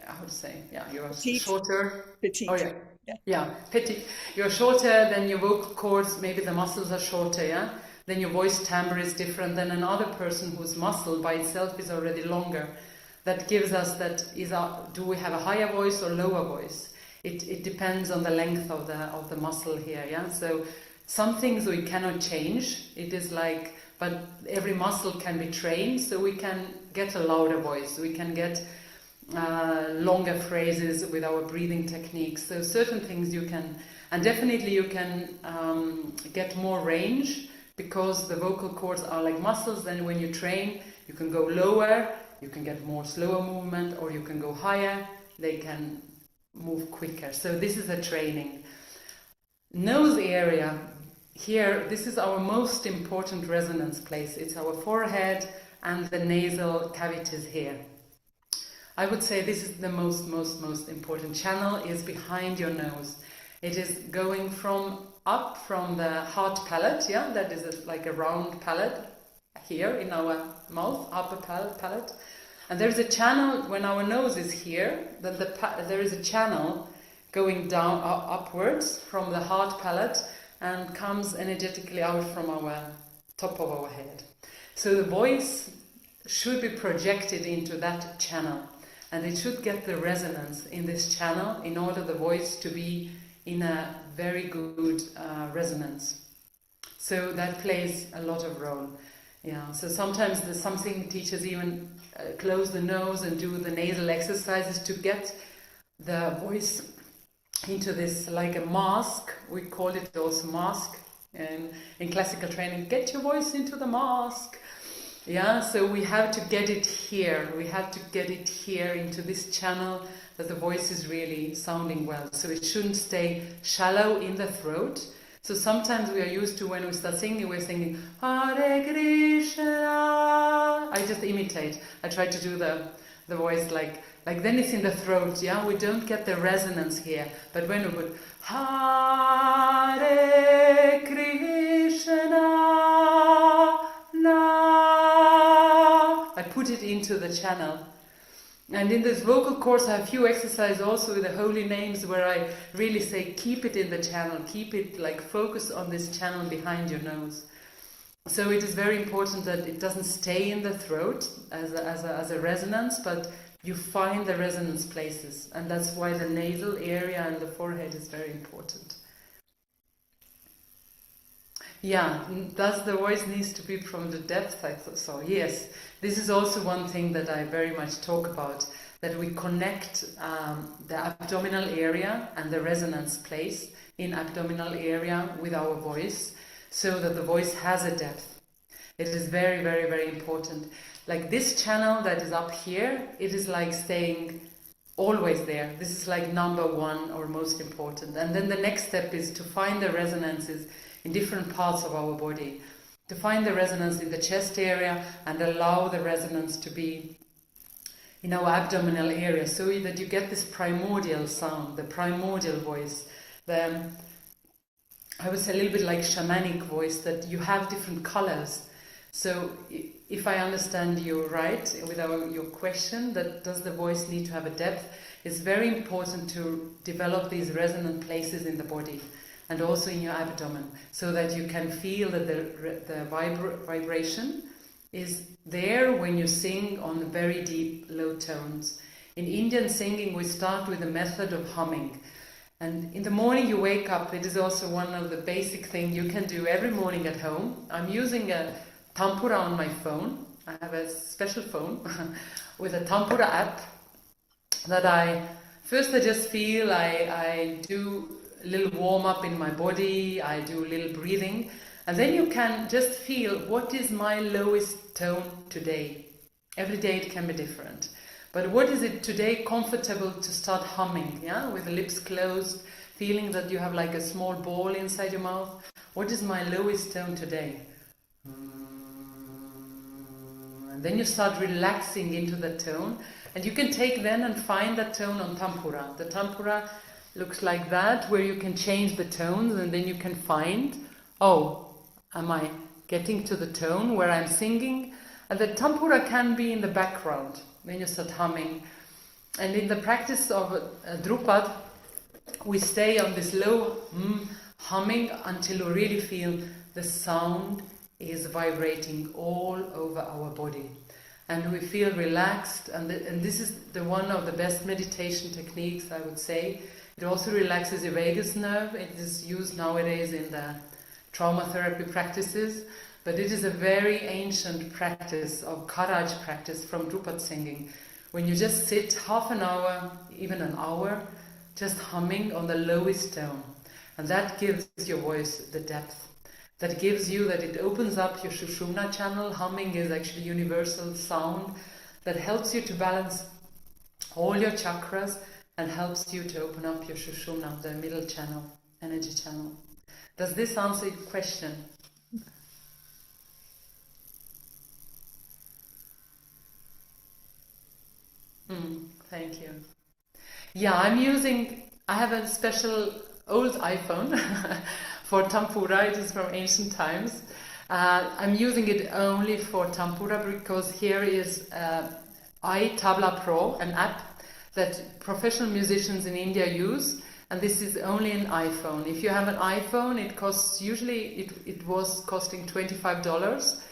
How to say? Yeah, you are Petite. shorter. Petite. Oh yeah, petite. You're shorter, then your vocal cords, maybe the muscles are shorter. Yeah, then your voice timbre is different than another person whose muscle by itself is already longer. That gives us do we have a higher voice or lower voice? It depends on the length of the muscle here. Yeah, so some things we cannot change. It is like, but every muscle can be trained, so we can get a louder voice. We can get longer phrases with our breathing techniques. So certain things you can, and definitely you can get more range, because the vocal cords are like muscles. Then when you train, you can go lower, you can get more slower movement, or you can go higher. They can move quicker. So this is a training. Nose area. Here, this is our most important resonance place. It's our forehead and the nasal cavities here. I would say this is the most important channel, is behind your nose. It is going from the hard palate, yeah, that is like a round palate here in our mouth, upper palate. And there's a channel, when our nose is here, then there is a channel going down upwards from the hard palate and comes energetically out from our top of our head. So the voice should be projected into that channel, and it should get the resonance in this channel in order the voice to be in a very good resonance. So that plays a lot of role. Yeah. So sometimes there's something teachers even close the nose and do the nasal exercises to get the voice into this, like a mask. We call it also mask in classical training. Get your voice into the mask. Yeah, so we have to get it here. We have to get it here into this channel that the voice is really sounding well. So it shouldn't stay shallow in the throat. So sometimes we are used to, when we start singing, we're singing Hare Krishna. I just imitate. I try to do the voice like then it's in the throat, yeah? We don't get the resonance here. But when we put Hare Krishna, I put it into the channel. And in this vocal course, I have a few exercises also with the holy names where I really say, keep it in the channel, keep it, like focus on this channel behind your nose. So it is very important that it doesn't stay in the throat as a resonance, but you find the resonance places. And that's why the nasal area and the forehead is very important. Yeah, does the voice needs to be from the depth? I thought so. Yes, this is also one thing that I very much talk about, that we connect the abdominal area and the resonance place in abdominal area with our voice, so that the voice has a depth. It is very, very, very important. Like this channel that is up here, it is like staying always there. This is like number one or most important. And then the next step is to find the resonances in different parts of our body. To find the resonance in the chest area and allow the resonance to be in our abdominal area, so that you get this primordial sound, the primordial voice, I would say a little bit like shamanic voice, that you have different colors. So if I understand you right with your question, that does the voice need to have a depth, it's very important to develop these resonant places in the body and also in your abdomen, so that you can feel that the vibration is there when you sing on very deep low tones. In Indian singing, we start with a method of humming. And in the morning you wake up, it is also one of the basic things you can do every morning at home. I'm using a Tampura on my phone. I have a special phone with a Tampura app that I just feel, I do a little warm up in my body, I do a little breathing, and then you can just feel what is my lowest tone today. Every day it can be different. But what is it today comfortable to start humming, yeah? With the lips closed, feeling that you have like a small ball inside your mouth. What is my lowest tone today? And then you start relaxing into the tone. And you can take then and find that tone on Tampura. The Tampura looks like that, where you can change the tones, and then you can find, oh, am I getting to the tone where I'm singing? And the Tampura can be in the background when you start humming. And in the practice of Dhrupad, we stay on this low humming until we really feel the sound is vibrating all over our body. And we feel relaxed, and this is one of the best meditation techniques, I would say. It also relaxes the vagus nerve. It is used nowadays in the trauma therapy practices. But it is a very ancient practice of Karaj practice from Dhrupad singing, when you just sit half an hour, even an hour, just humming on the lowest tone. And that gives your voice the depth. That gives you, that it opens up your Sushumna channel. Humming is actually universal sound that helps you to balance all your chakras and helps you to open up your Sushumna, the middle channel, energy channel. Does this answer your question? Thank you. Yeah, I have a special old iPhone for Tampura. It is from ancient times. I'm using it only for Tampura because here is iTabla Pro, an app that professional musicians in India use, and this is only an iPhone. If you have an iPhone, it costs, usually it was costing $25.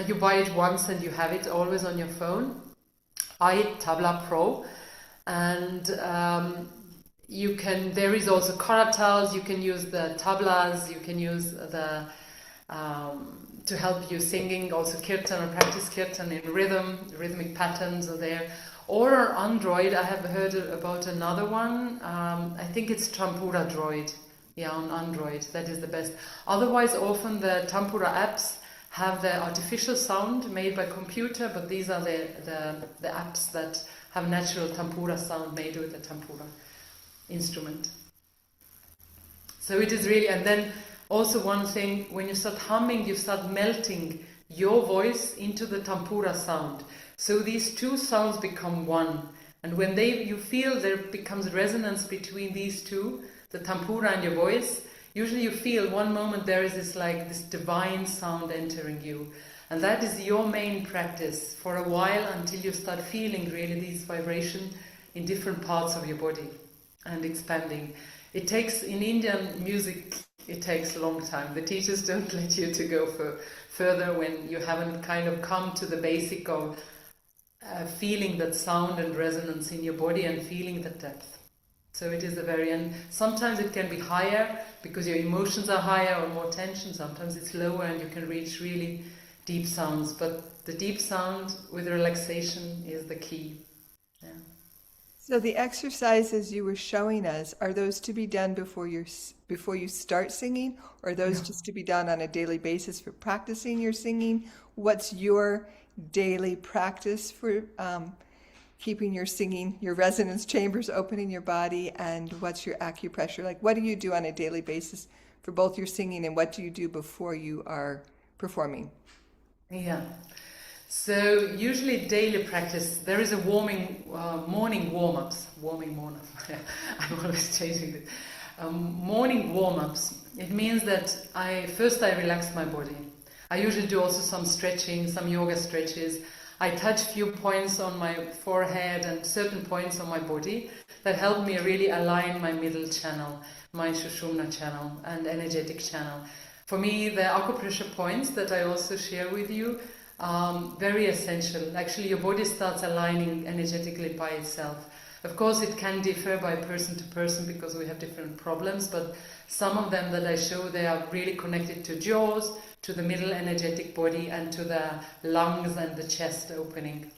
You buy it once and you have it always on your phone. iTabla Pro, and there is also karatals. You can use the tablas, you can use the to help you singing, also Kirtan, or practice Kirtan in rhythmic patterns are there. Or Android, I have heard about another one, I think it's Tampura Droid, yeah, on Android, that is the best. Otherwise, often the Tampura apps have the artificial sound made by computer, but these are the apps that have natural Tampura sound made with the Tampura instrument. So it is really, and then also one thing, when you start humming, you start melting your voice into the Tampura sound. So these two sounds become one. And when you feel there becomes resonance between these two, the Tampura and your voice, usually you feel one moment there is this divine sound entering you. And that is your main practice for a while, until you start feeling really these vibrations in different parts of your body and expanding. It takes, in Indian music, it takes a long time. The teachers don't let you to go further when you haven't kind of come to the basic of feeling that sound and resonance in your body and feeling the depth. So it is and sometimes it can be higher because your emotions are higher or more tension. Sometimes it's lower and you can reach really deep sounds. But the deep sound with relaxation is the key. Yeah. So the exercises you were showing us, are those to be done before you start singing, or are those just to be done on a daily basis for practicing your singing? What's your daily practice for keeping your singing, your resonance chambers open in your body, and what's your acupressure? Like, what do you do on a daily basis for both your singing, and what do you do before you are performing? Yeah. So usually daily practice, there is a morning warm-ups. I'm always changing it. Morning warm-ups. It means that I relax my body. I usually do also some stretching, some yoga stretches. I touch few points on my forehead and certain points on my body that help me really align my middle channel, my Sushumna channel and energetic channel. For me, the acupressure points that I also share with you are very essential. Actually, your body starts aligning energetically by itself. Of course, it can differ by person to person because we have different problems, but some of them that I show, they are really connected to jaws, to the middle energetic body, and to the lungs and the chest opening.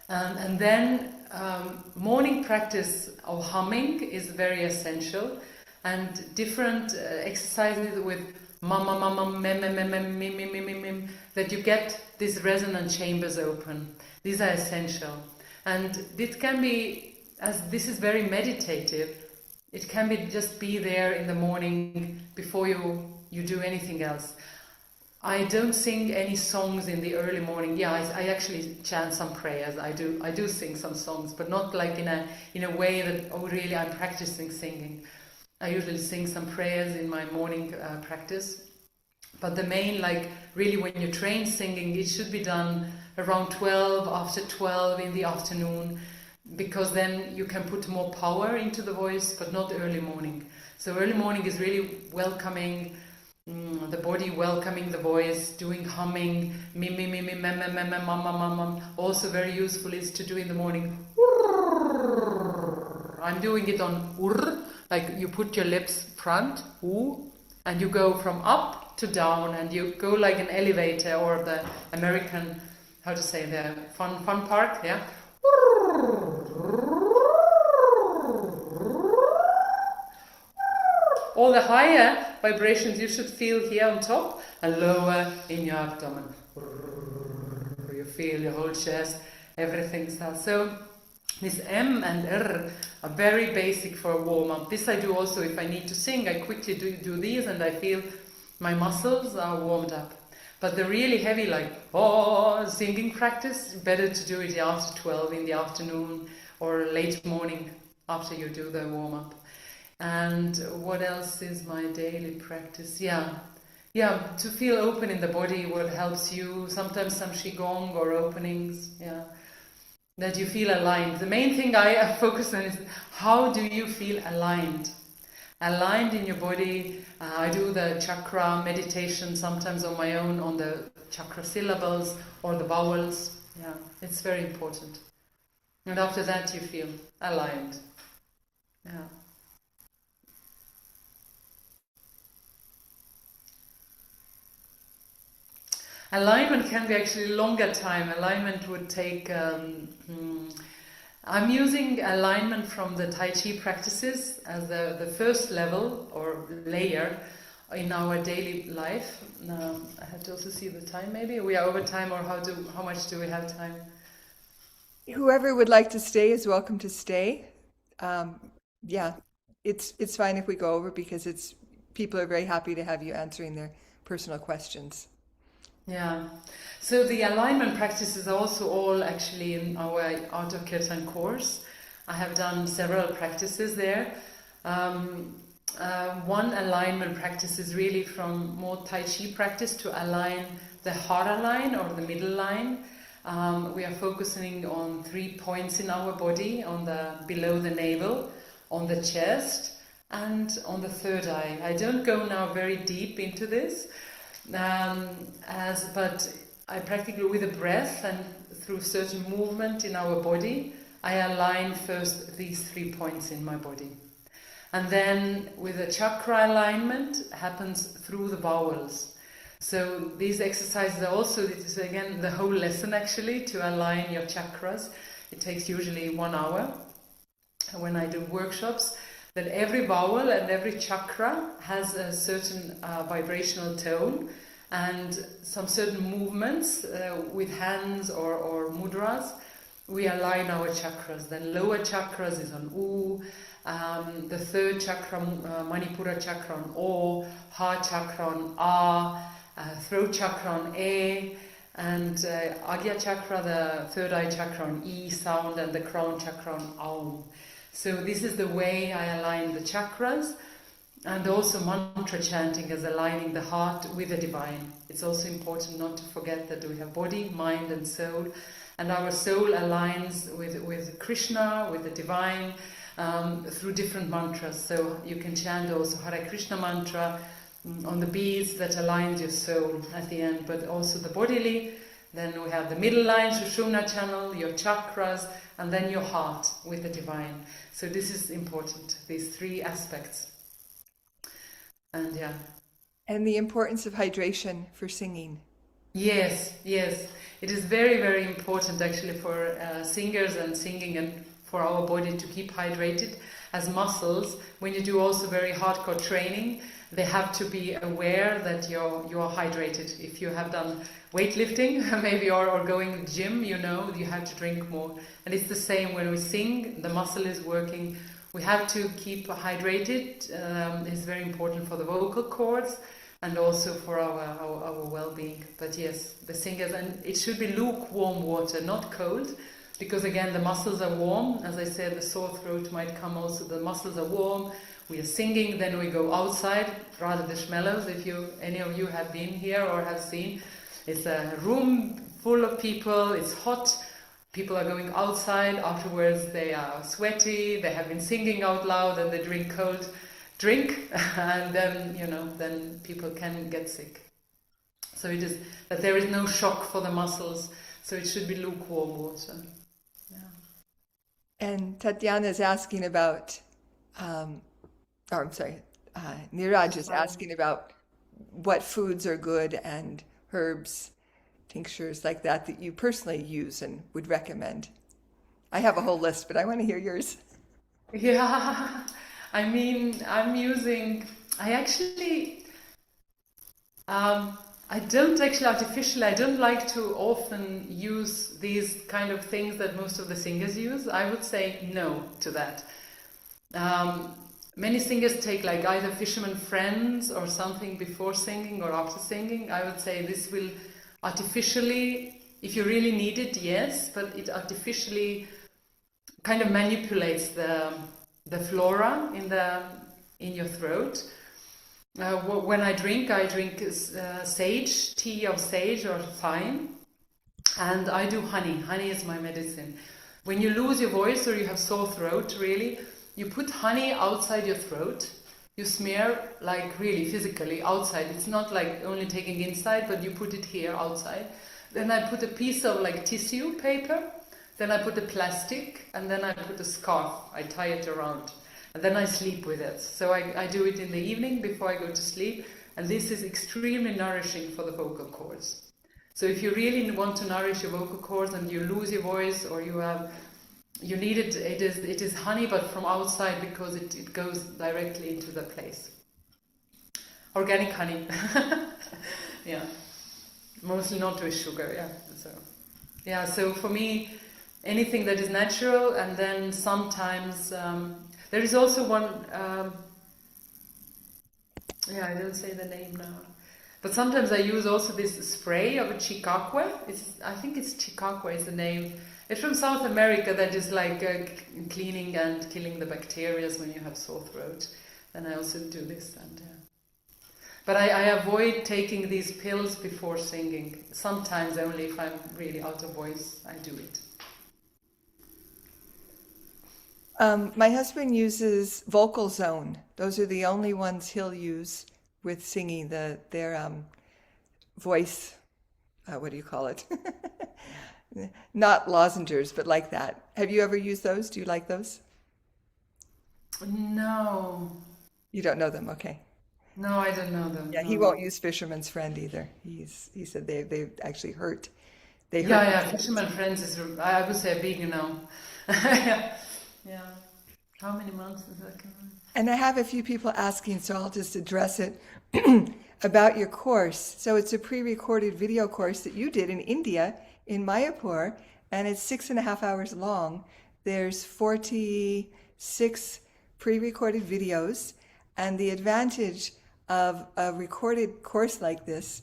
And then morning practice of humming is very essential, and different exercises with mama mama mem mem mem mem mim mim mim mim, that you get these resonant chambers open. These are essential, and it can be, as this is very meditative, it can be just be there in the morning before you do anything else. I don't sing any songs in the early morning. Yeah, I actually chant some prayers. I do sing some songs, but not like in a way that, oh really, I'm practicing singing. I usually sing some prayers in my morning practice. But the main, like really when you train singing, it should be done around 12, after 12 in the afternoon, because then you can put more power into the voice, but not early morning. So early morning is really welcoming the body, welcoming the voice, doing humming, mim mim mim mim mem mem mem mem mum mum mum. Also very useful is to do in the morning. I'm doing it on like you put your lips front, and you go from up to down, and you go like an elevator or the American, how to say, the fun park, yeah. All the higher vibrations you should feel here on top, and lower in your abdomen. You feel your whole chest, everything starts. So this M and R are very basic for a warm-up. This I do also if I need to sing. I quickly do these, and I feel my muscles are warmed up. But the really heavy, like singing practice, better to do it after 12 in the afternoon or late morning after you do the warm-up. And what else is my daily practice? Yeah, to feel open in the body, what helps you, sometimes some Qigong or openings, yeah, that you feel aligned. The main thing I focus on is how do you feel aligned? Aligned in your body. I do the chakra meditation sometimes on my own, on the chakra syllables or the vowels. Yeah, it's very important. And after that you feel aligned. Yeah. Alignment can be actually longer time. Alignment would take... I'm using alignment from the Tai Chi practices as the first level or layer in our daily life. I have to also see the time maybe. We are over time, or how much do we have time? Whoever would like to stay is welcome to stay. Yeah, it's fine if we go over, because people are very happy to have you answering their personal questions. Yeah, so the alignment practices are also all actually in our Art of Kirtan course. I have done several practices there. One alignment practice is really from more Tai Chi practice to align the Hara line or the middle line. We are focusing on 3 points in our body, on the below the navel, on the chest, and on the third eye. I don't go now very deep into this. But I practically, with the breath and through certain movement in our body, I align first these 3 points in my body. And then with the chakra alignment happens through the bowels. So these exercises are also, it is again the whole lesson actually, to align your chakras. It takes usually 1 hour when I do workshops, that every vowel and every chakra has a certain vibrational tone and some certain movements with hands or mudras we align our chakras. Then lower chakras is on U, the third chakra, Manipura chakra on O, heart chakra on A, throat chakra on E, and Agya chakra, the third eye chakra on E sound, and the crown chakra on Aum. So this is the way I align the chakras. And also mantra chanting is aligning the heart with the divine. It's also important not to forget that we have body, mind and soul. And our soul aligns with Krishna, with the divine, through different mantras. So you can chant also Hare Krishna mantra on the beads that aligns your soul at the end, but also the bodily. Then we have the middle line, Sushumna channel, your chakras, and then your heart with the divine. So this is important, these three aspects. And yeah. And the importance of hydration for singing. Yes. It is very, very important actually for singers and singing and for our body to keep hydrated. As muscles, when you do also very hardcore training, they have to be aware that you're hydrated. If you have done weightlifting, maybe, or going to the gym, you know you have to drink more. And it's the same when we sing, the muscle is working. We have to keep hydrated. It's very important for the vocal cords and also for our well-being. But yes, the singers, and it should be lukewarm water, not cold, because again the muscles are warm. As I said, the sore throat might come also. The muscles are warm. We are singing, then we go outside, rather the Schmellows, if any of you have been here or have seen. It's a room full of people, it's hot. People are going outside, afterwards they are sweaty, they have been singing out loud and they drink cold drink and then, then people can get sick. So it is that there is no shock for the muscles, so it should be lukewarm water. Yeah. And Tatiana is asking about, Niraj is asking about what foods are good and herbs, tinctures like that you personally use and would recommend. I have a whole list, but I want to hear yours. Yeah, I mean, I don't actually artificially, I don't like to often use these kind of things that most of the singers use. I would say no to that. Many singers take like either fisherman friends or something before singing or after singing. I would say this will artificially, if you really need it, yes, but it artificially kind of manipulates the flora in your throat. When I drink sage, tea of sage or thyme, and I do honey. Honey is my medicine. When you lose your voice or you have sore throat, really, you put honey outside your throat. You smear like really physically outside. It's not like only taking inside, but you put it here outside. Then I put a piece of like tissue paper. Then I put a plastic, and then I put a scarf. I tie it around, and then I sleep with it. So I do it in the evening before I go to sleep, and this is extremely nourishing for the vocal cords. So if you really want to nourish your vocal cords and you lose your voice or you need it, it is honey, but from outside, because it goes directly into the place. Organic honey. Yeah. Mostly not with sugar, yeah. So for me, anything that is natural, and then sometimes there is also one, I don't say the name now, but sometimes I use also this spray of a chikakwe. I think it's chikakwe is the name. It's from South America, that is like cleaning and killing the bacteria when you have sore throat. And I also do this. But I avoid taking these pills before singing. Sometimes only if I'm really out of voice, I do it. My husband uses Vocal Zone. Those are the only ones he'll use with singing, their voice, what do you call it? Not lozenges, but like that. Have you ever used those? Do you like those? No. You don't know them? Okay. No, I don't know them. Yeah, no. he won't use Fisherman's Friend either. He said they actually hurt. They hurt. Yeah. Fisherman's Friend is, I would say, a big no. Yeah. How many months is that? And I have a few people asking, so I'll just address it, about your course. So it's a pre-recorded video course that you did in India, in Mayapur, and it's 6.5 hours long. There's 46 pre-recorded videos, and the advantage of a recorded course like this,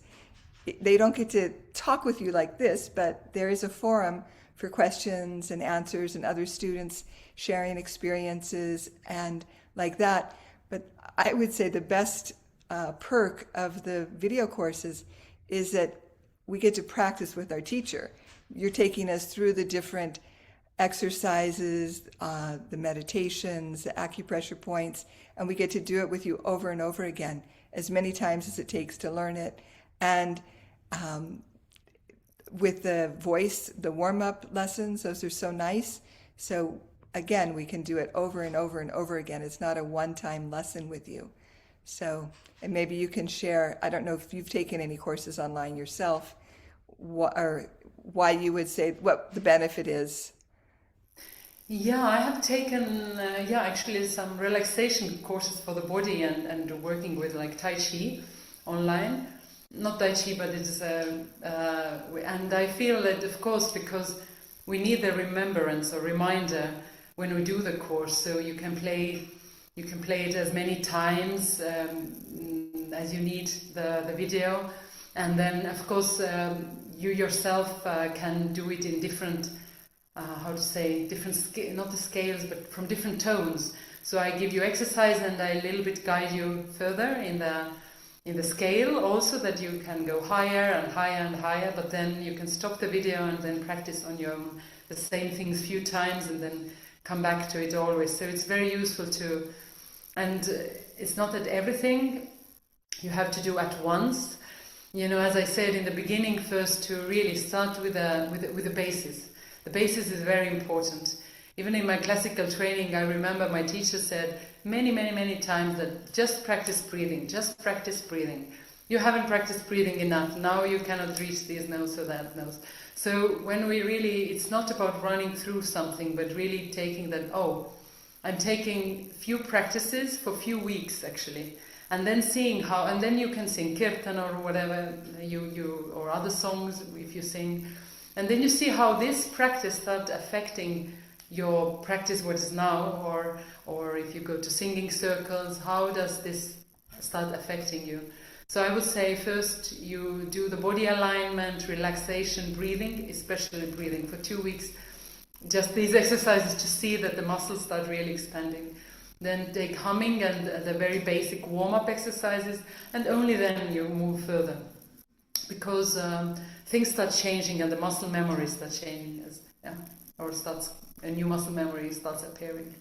they don't get to talk with you like this, but there is a forum for questions and answers and other students sharing experiences and like that. But I would say the best perk of the video courses is that we get to practice with our teacher. You're taking us through the different exercises, the meditations, the acupressure points, and we get to do it with you over and over again, as many times as it takes to learn it. And with the voice, the warm-up lessons, those are so nice. So again, we can do it over and over and over again. It's not a one-time lesson with you. So, and maybe you can share, I don't know if you've taken any courses online yourself, or why you would say what the benefit is. Yeah, I have taken, actually some relaxation courses for the body and working with like Tai Chi online. Not Tai Chi, but it's, and I feel that, of course, because we need the remembrance or reminder when we do the course, so you can play it as many times as you need the video, and then, of course, you yourself can do it in different, different not the scales, but from different tones. So I give you exercise and I a little bit guide you further in the scale also, that you can go higher and higher and higher, but then you can stop the video and then practice on your own the same things a few times and then come back to it always. So it's very useful to, and it's not that everything you have to do at once. You know, as I said in the beginning, first to really start with the basis. The basis is very important. Even in my classical training, I remember my teacher said many times that just practice breathing, just practice breathing. You haven't practiced breathing enough. Now you cannot reach these notes or that notes. So when we really, it's not about running through something, but really taking that, I'm taking few practices for few weeks actually, and then seeing how, and then you can sing Kirtan or whatever you or other songs if you sing, and then you see how this practice start affecting your practice what is now, or if you go to singing circles, how does this start affecting you? So I would say first you do the body alignment, relaxation, breathing, especially breathing for 2 weeks. Just these exercises to see that the muscles start really expanding. Then take humming and the very basic warm-up exercises, and only then you move further. Because things start changing and the muscle memory starts changing, a new muscle memory starts appearing.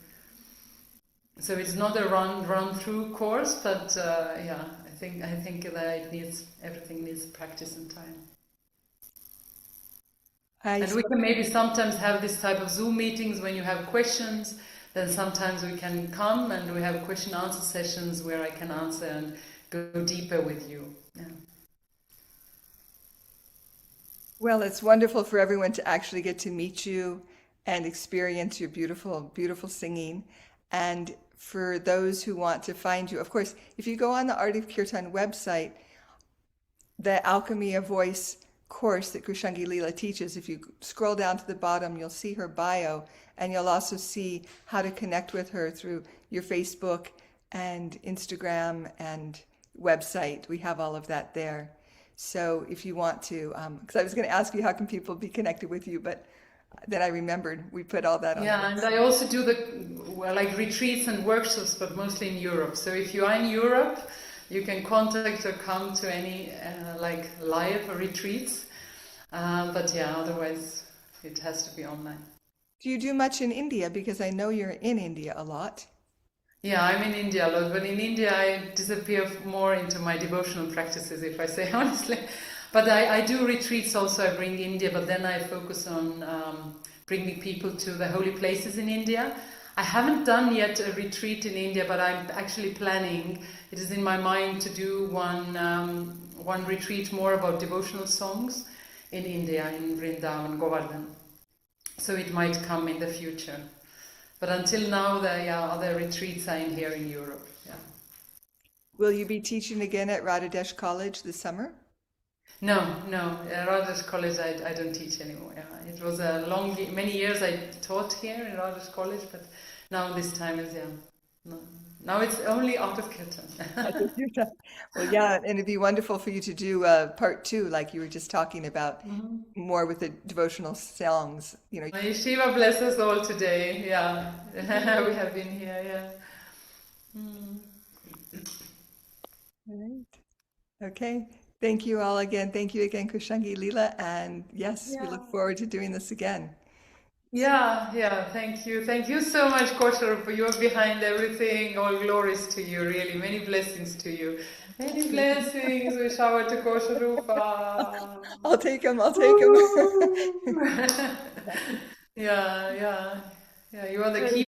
So it's not a run-through course, but I think that everything needs practice and time. And we can maybe sometimes have this type of Zoom meetings when you have questions. Then sometimes we can come and we have question-answer sessions where I can answer and go deeper with you. Yeah. Well, it's wonderful for everyone to actually get to meet you and experience your beautiful, beautiful singing. And for those who want to find you, of course, if you go on the Art of Kirtan website, the Alchemy of Voice course that Krishangi Lila teaches, if you scroll down to the bottom, you'll see her bio, and you'll also see how to connect with her through your Facebook and Instagram and website. We have all of that there. So if you want to, because I was going to ask you how can people be connected with you, but then I remembered we put all that on. Yeah, and I also do retreats and workshops, but mostly in Europe. So if you are in Europe, you can contact or come to any live retreats. But otherwise it has to be online. Do you do much in India? Because I know you're in India a lot. Yeah, I'm in India a lot, but in India I disappear more into my devotional practices, if I say honestly. But I do retreats also, I bring India, but then I focus on bringing people to the holy places in India. I haven't done yet a retreat in India, but I'm actually planning. It is in my mind to do one retreat more about devotional songs in India, in Vrindavan, Govardhan. So it might come in the future. But until now, the other retreats are here in Europe. Yeah. Will you be teaching again at Radhadesh College this summer? No, no. Rogers College, I don't teach anymore. Yeah. It was a many years I taught here in Rogers College, but now this time is no. Now it's only out of Kirtan. Well, yeah, and it'd be wonderful for you to do part two, like you were just talking about, more with the devotional songs. May Shiva bless us all today. Yeah, we have been here. Yeah. All right. Okay. Thank you all again. Thank you again, Krishangi Lila. And yes, we look forward to doing this again. Yeah. Thank you so much, Kosharupa. You're behind everything. All glories to you. Really, many blessings to you. Many blessings. We shower to Kosharupa. I'll take them. I'll take them. Yeah. You are the key.